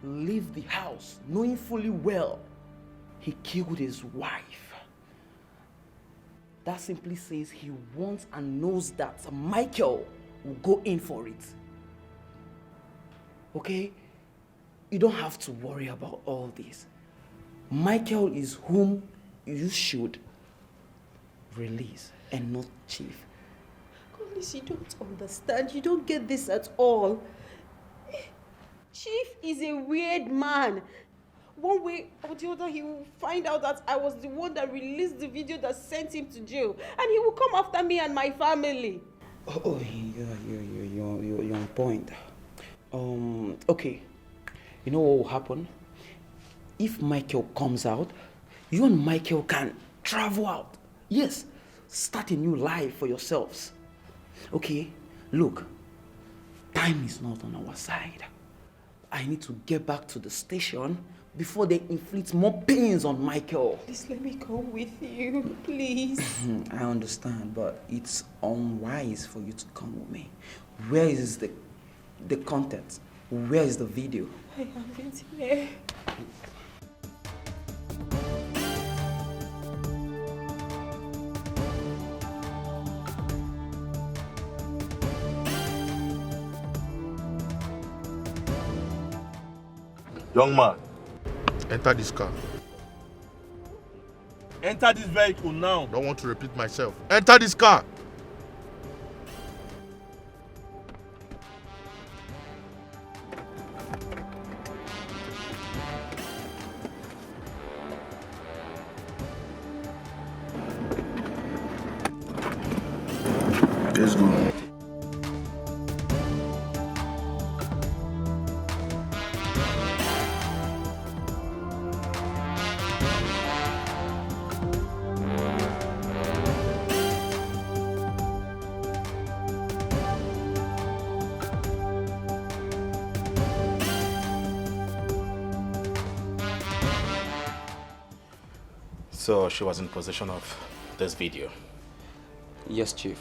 leave the house knowing fully well he killed his wife? That simply says he wants and knows that Michael will go in for it. Okay? You don't have to worry about all this. Michael is whom you should release and not Chief. Goodness, you don't understand. You don't get this at all. Chief is a weird man. One way or the other, he will find out that I was the one that released the video that sent him to jail. And he will come after me and my family. Oh, you're on point. Okay. You know what will happen? If Michael comes out, you and Michael can travel out. Yes, start a new life for yourselves. Okay, look, time is not on our side. I need to get back to the station before they inflict more pains on Michael. Please let me go with you, please. I understand, but it's unwise for you to come with me. Where is the content? Where is the video? I have it here. Young man, enter this car. Enter this vehicle now. Don't want to repeat myself. Enter this car. Let's go. So she was in possession of this video? Yes, Chief.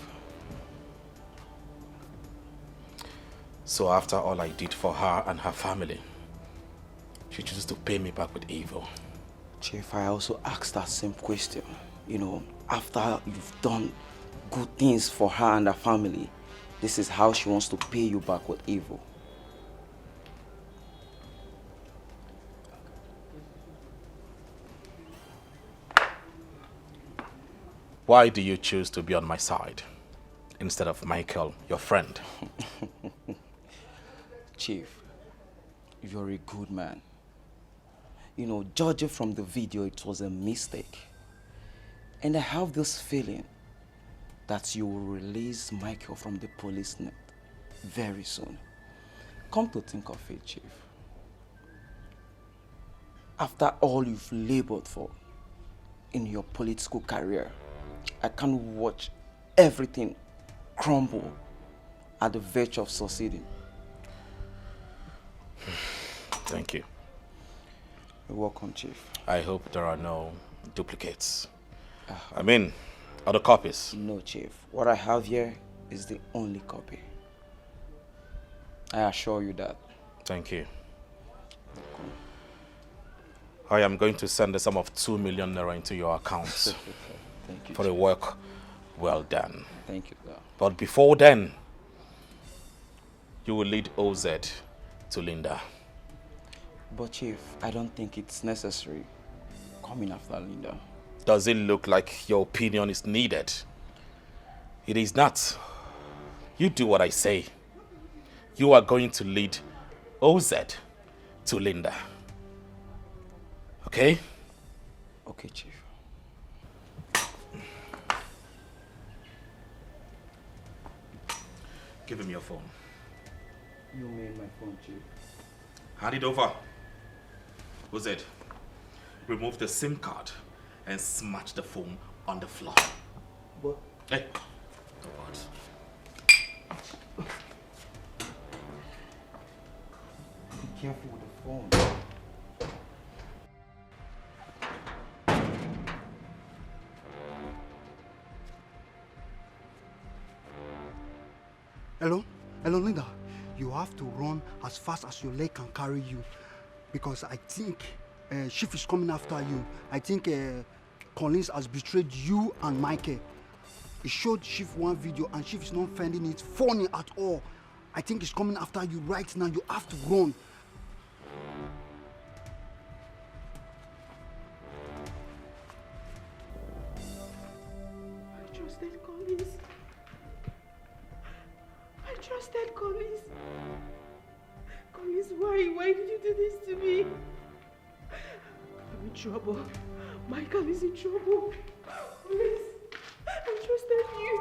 So after all I did for her and her family, she chooses to pay me back with evil? Chief, I also asked that same question. You know, after you've done good things for her and her family, this is how she wants to pay you back with evil. Why do you choose to be on my side instead of Michael, your friend? Chief, you're a good man. You know, judging from the video, it was a mistake. And I have this feeling that you will release Michael from the police net very soon. Come to think of it, Chief. After all you've labored for in your political career, I can't watch everything crumble at the verge of succeeding. Thank you. You're welcome, Chief. I hope there are no duplicates. I mean, other copies? No, Chief. What I have here is the only copy. I assure you that. Thank you. I am going to send a sum of 2 million naira into your account. Thank you, for the work well done. Thank you, sir. But before then, you will lead OZ to Linda. But Chief, I don't think it's necessary coming after Linda. Does it look like your opinion is needed? It is not. You do what I say. You are going to lead OZ to Linda. Okay? Okay, Chief. Give him your phone. You made my phone, Chief. Hand it over. OZ, remove the SIM card and smash the phone on the floor. But... Hey. Be careful with the phone. Hello, Linda. You have to run as fast as your leg can carry you, because I think Chief is coming after you. I think Collins has betrayed you and Michael. He showed Chief one video and Chief is not finding it funny at all. I think he's coming after you right now. You have to run. I trusted Collins. I trusted Collins. Collins, why? Why did you do this to me? I'm in trouble. Michael is in trouble. Collins, I trusted you.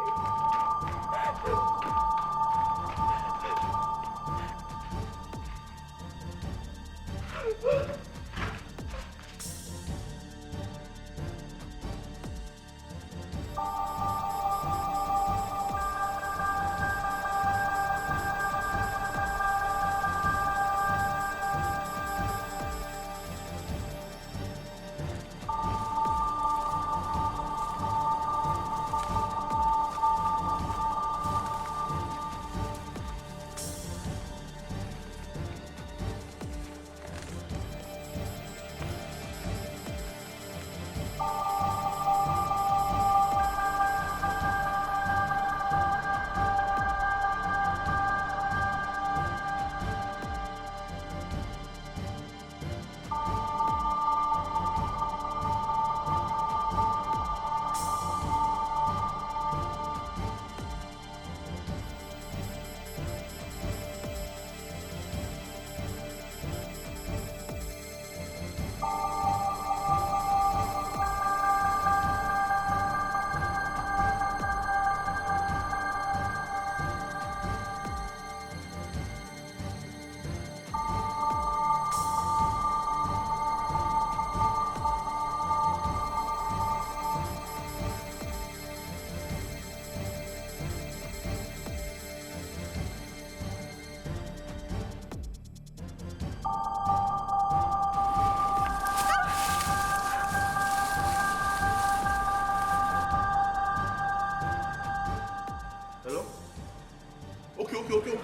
Okay.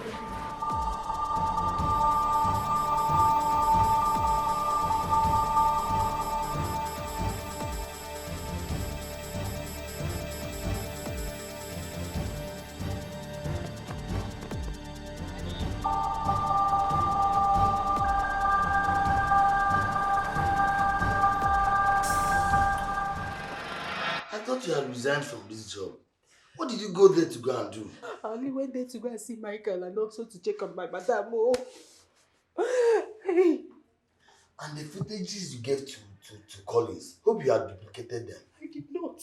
I thought you had resigned from this job. What did you go there to go and do? I only went there to go and see Michael and also to check on my madam. Oh. Hey. And the footages you gave to Collins, hope you had duplicated them. I did not.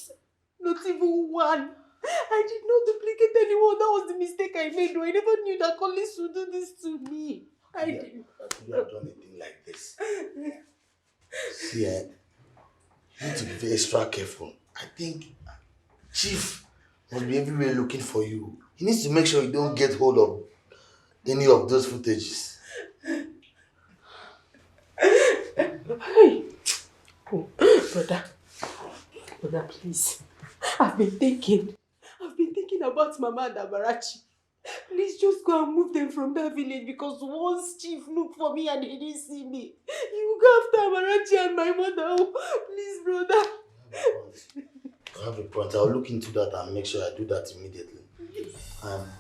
Not even one. I did not duplicate anyone. That was the mistake I made. I never knew that Collins would do this to me. I did. You have done a thing like this. See, you need to be very extra careful. I think Chief must be everywhere looking for you. He needs to make sure you don't get hold of any of those footages. Hey. Oh, brother. Brother, please. I've been thinking about Mama and Amarachi. Please just go and move them from that village because once Chief looked for me and he didn't see me, he will go after Amarachi and my mother. Oh, please, brother. I have a point. I'll look into that and make sure I do that immediately.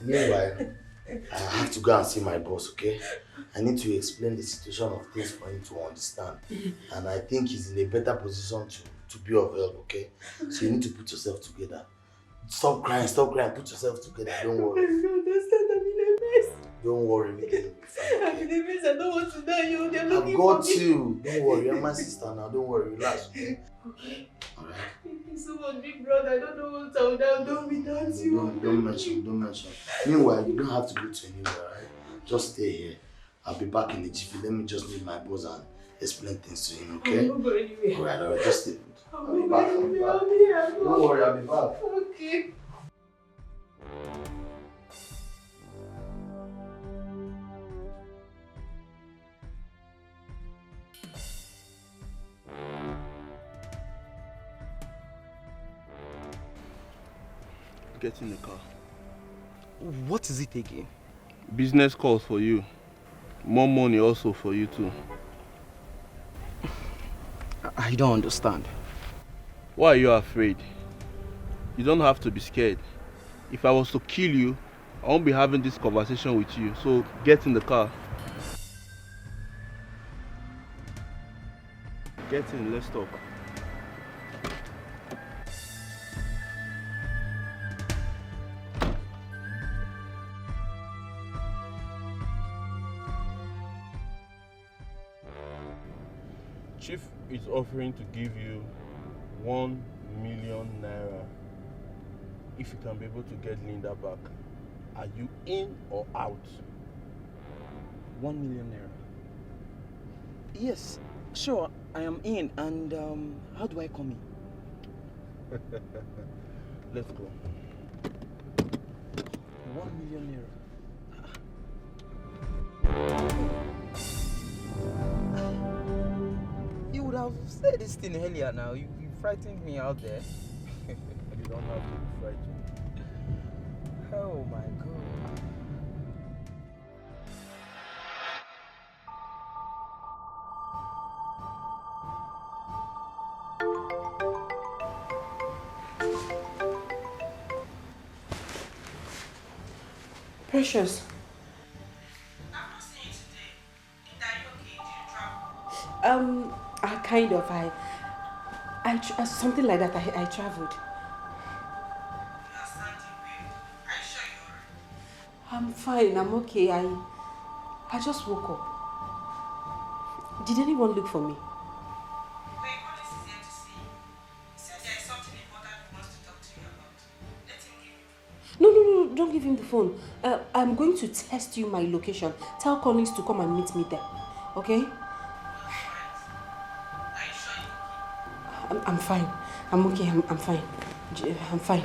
Meanwhile, I have to go and see my boss, okay? I need to explain the situation of things for him to understand. And I think he's in a better position to be of help, okay? So you need to put yourself together. Stop crying, put yourself together, don't worry. I don't understand, I'm in a mess. Don't worry, everything will be fine. I'm in a mess, I don't want to die, you. They're I've looking got for me. you. Don't worry, you're my sister now, don't worry, relax, okay? Okay. Alright. Thank you so much, big brother. I don't know what I would have done without you. Don't mention. Meanwhile, you don't have to go to anywhere, alright? Just stay here. I'll be back in the jiffy. Let me just meet my boss and explain things to him, okay? I'm not going anywhere. Alright, just stay. I'll be back. Don't worry, I'll be back. Okay. Get in the car. What is it again? Business calls for you. More money also for you too. I don't understand. Why are you afraid? You don't have to be scared. If I was to kill you, I won't be having this conversation with you. So get in the car. Get in, let's talk. Chief is offering to give you 1 million naira if you can be able to get Linda back. Are you in or out? 1 million naira. Yes, sure, I am in. And how do I come in? Let's go. 1 million naira. You would have said this thing earlier now. You frightened me out there. You don't have to be frightened. Oh my God. Precious. I've not seen you today. Are you okay? Did you travel? Kind of. Something like that. I traveled. You are standing, babe. Are you sure you're alright? I'm fine. I'm okay. I just woke up. Did anyone look for me? My colleague is here to see you. He said there is something important he wants to talk to you about. Let him give you. No. Don't give him the phone. I'm going to test you my location. Tell Collins to come and meet me there. Okay? I'm fine. I'm okay. I'm fine. I'm fine.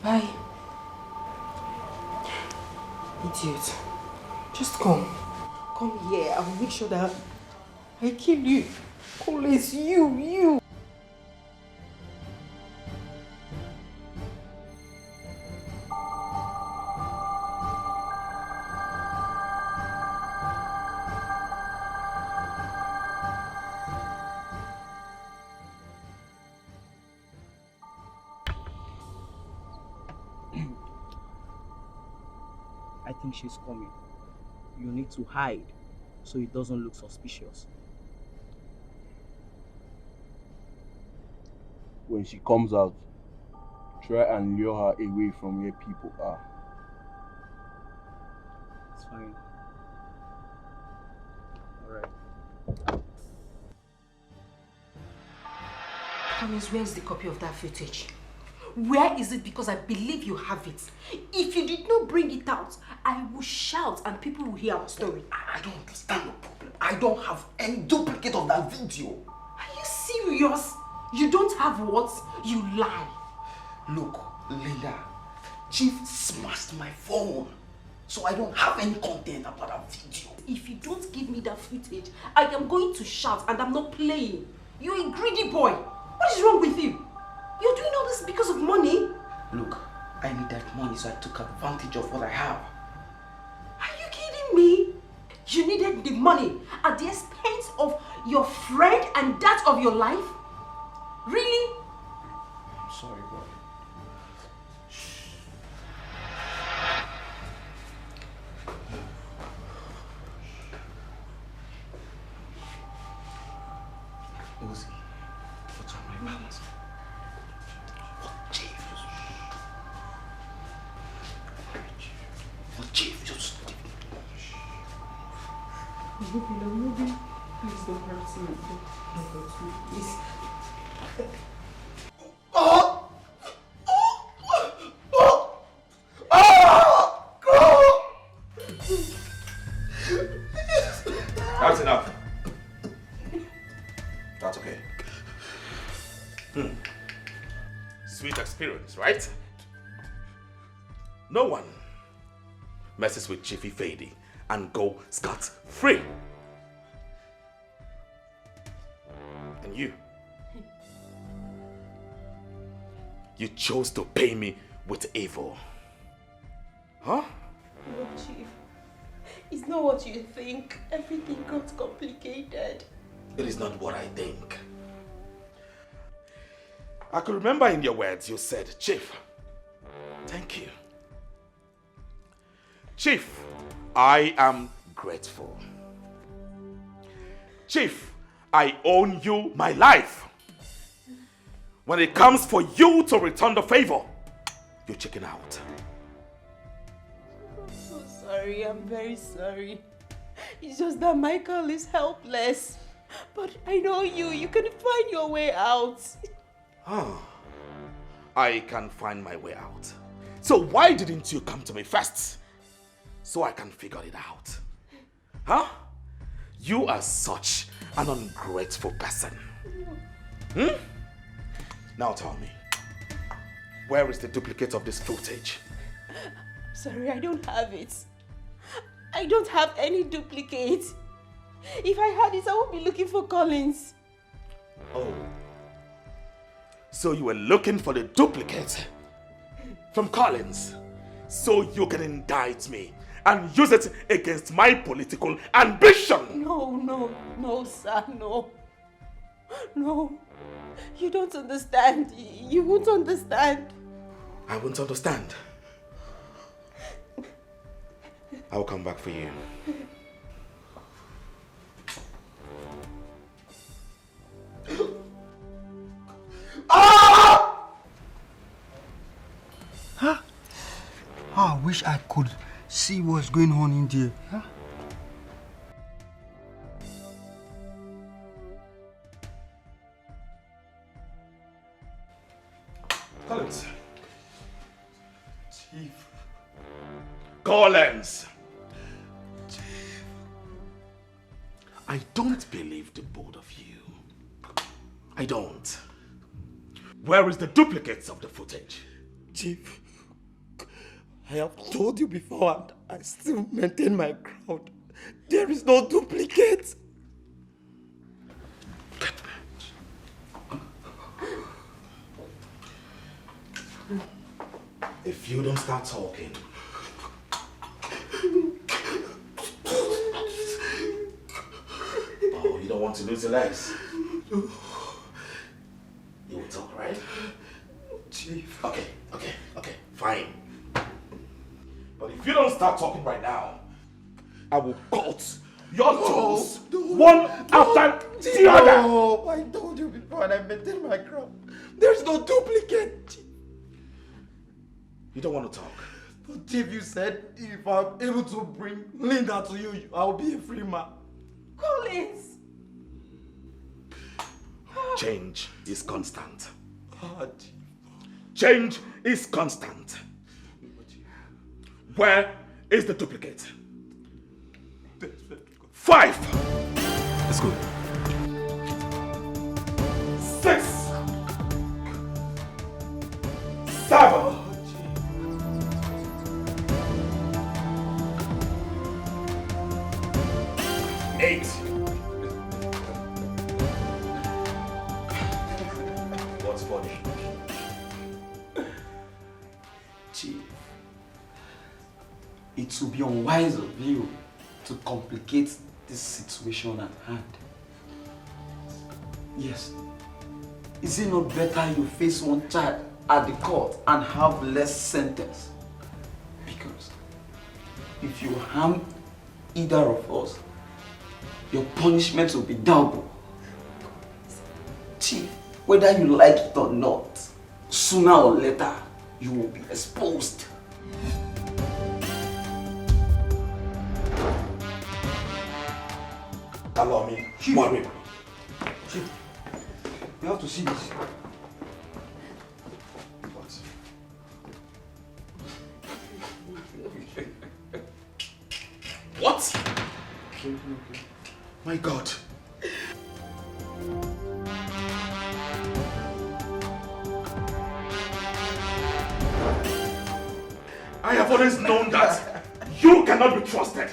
Bye. Idiot. Just come. Come here. I'll make sure that I kill you. Collins, you. I think she's coming. You need to hide so it doesn't look suspicious. When she comes out, try and lure her away from where people are. It's fine. Alright. Collins, where's the copy of that footage? Where is it? Because I believe you have it. If you did not bring it out, I will shout and people will hear our story. I don't understand your problem. I don't have any duplicate of that video. Are you serious? You don't have what? You lie. Look, Linda, Chief smashed my phone. So I don't have any content about that video. If you don't give me that footage, I am going to shout and I'm not playing. You're a greedy boy. What is wrong with you? You're doing all this because of money? Look, I needed money, so I took advantage of what I have. Are you kidding me? You needed the money at the expense of your friend and that of your life? Really? I'm sorry, boy. Uzi, what's on my mind? What, Chief? What, Chief? Just... Maybe. Please don't hurt me. Don't hurt me, please. That's enough. That's okay. Sweet experience, right? No one messes with Chiefy Fady and go scot-free. And you chose to pay me with evil. Huh? No, Chief. It's not what you think. Everything got complicated. It is not what I think. I could remember in your words you said, Chief, thank you. Chief, I am grateful. Chief, I own you my life. When it comes for you to return the favor, you chicken out. I'm so sorry. I'm very sorry. It's just that Michael is helpless. But I know you. You can find your way out. I can find my way out. So why didn't you come to me first? So I can figure it out. Huh? You are such an ungrateful person. Now tell me, where is the duplicate of this footage? Sorry, I don't have it. I don't have any duplicate. If I had it, I would be looking for Collins. Oh. So you were looking for the duplicate from Collins so you can indict me and use it against my political ambition. No, sir, no. No. You don't understand. You won't understand. I won't understand. I will come back for you. Huh? I wish I could see what's going on in there. Huh? Collins. Chief. Collins. Chief. I don't believe the both of you. I don't. Where is the duplicates of the footage? Chief, I have told you before and I still maintain my ground. There is no duplicate. If you don't start talking, oh, you don't want to lose your legs? You will talk, right? Chief. Okay, fine. But if you don't start talking right now, I will cut your toes one after the other. No, I told you before and I maintain my ground. There's no duplicate. You don't want to talk. But Chief, you said if I'm able to bring Linda to you, I'll be a free man. Collins! Change is constant. Chief. Change is constant. Where is the duplicate? 5. Let's go. 6. 7. 8. punishment. Chief, it would be unwise of you to complicate this situation at hand. Yes. Is it not better you face one charge at the court and have less sentence? Because if you harm either of us, your punishment will be double. Chief, whether you like it or not, sooner or later, you will be exposed. Allow me. Chief. Chief, you have to see this. What? My God. I have always known that you cannot be trusted.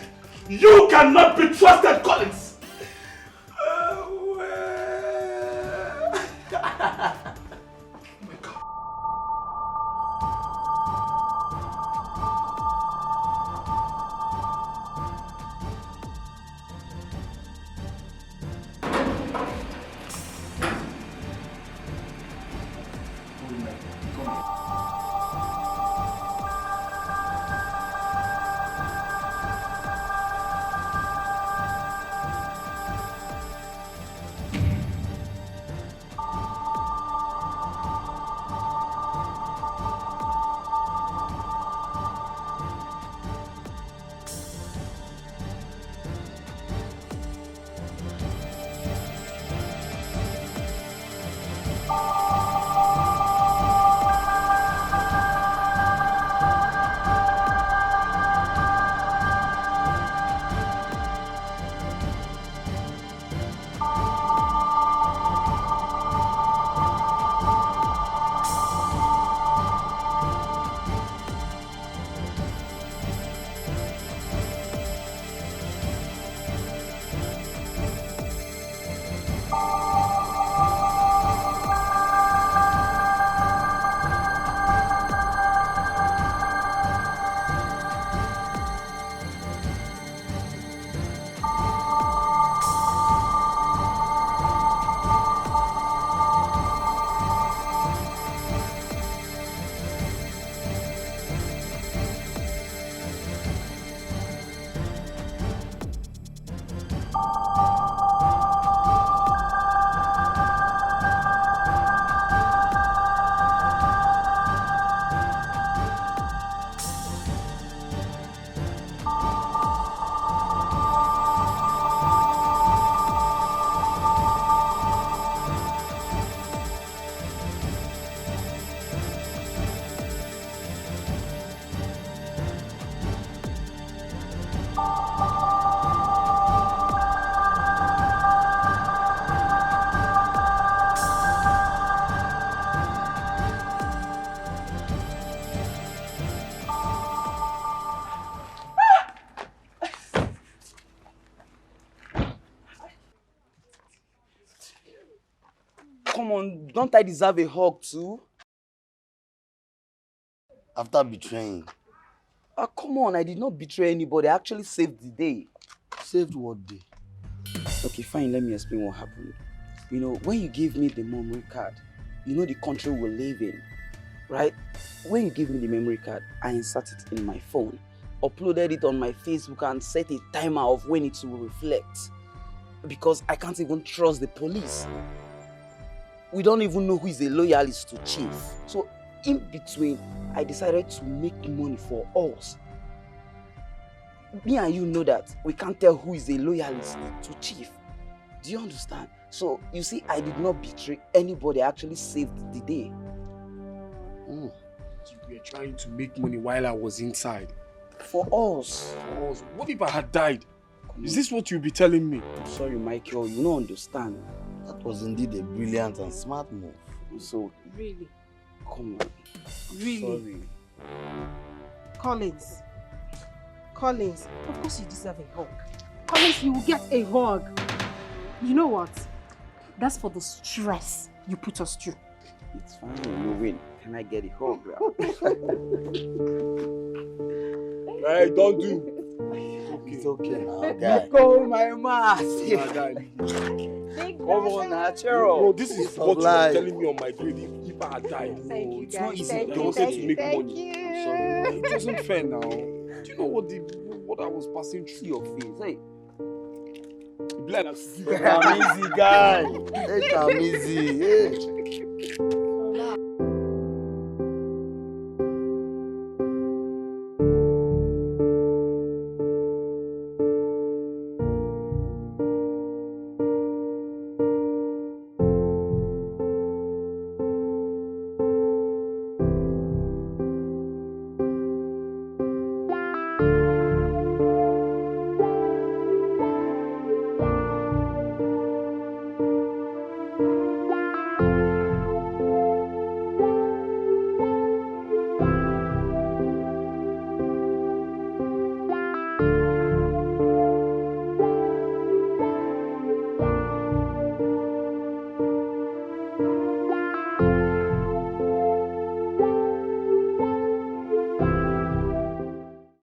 You cannot be trusted, Collins. Come on, don't I deserve a hug too? After betraying. Come on, I did not betray anybody. I actually saved the day. Saved what day? Okay, fine, let me explain what happened. You know, when you gave me the memory card, you know the country we live in, right? When you gave me the memory card, I inserted it in my phone, uploaded it on my Facebook and set a timer of when it will reflect. Because I can't even trust the police. We don't even know who is a loyalist to Chief. So in between, I decided to make money for us. Me and you know that we can't tell who is a loyalist to Chief. Do you understand? So you see, I did not betray anybody. I actually saved the day. You were trying to make money while I was inside. For us. For us. What if I had died? Is this what you'll be telling me? I'm sorry, Michael. You don't understand. That was indeed a brilliant and smart move. So, really? Come on. Really? Sorry. Collins, of course you deserve a hug. Collins, you will get a hug. You know what? That's for the stress you put us through. It's fine, you win. Can I get a hug? Hey, don't do. It's okay now, guy. Go, my mask. Come on, natural. Bro, this is what you were telling me on my grave. If I die, Thank you, it's not guys. easy. Thank I you, wanted thank to you, make thank money. you. I'm sorry. It wasn't fair now. Do you know what I was passing through? Your face, hey. Take am easy, guy. Take am easy. Hey.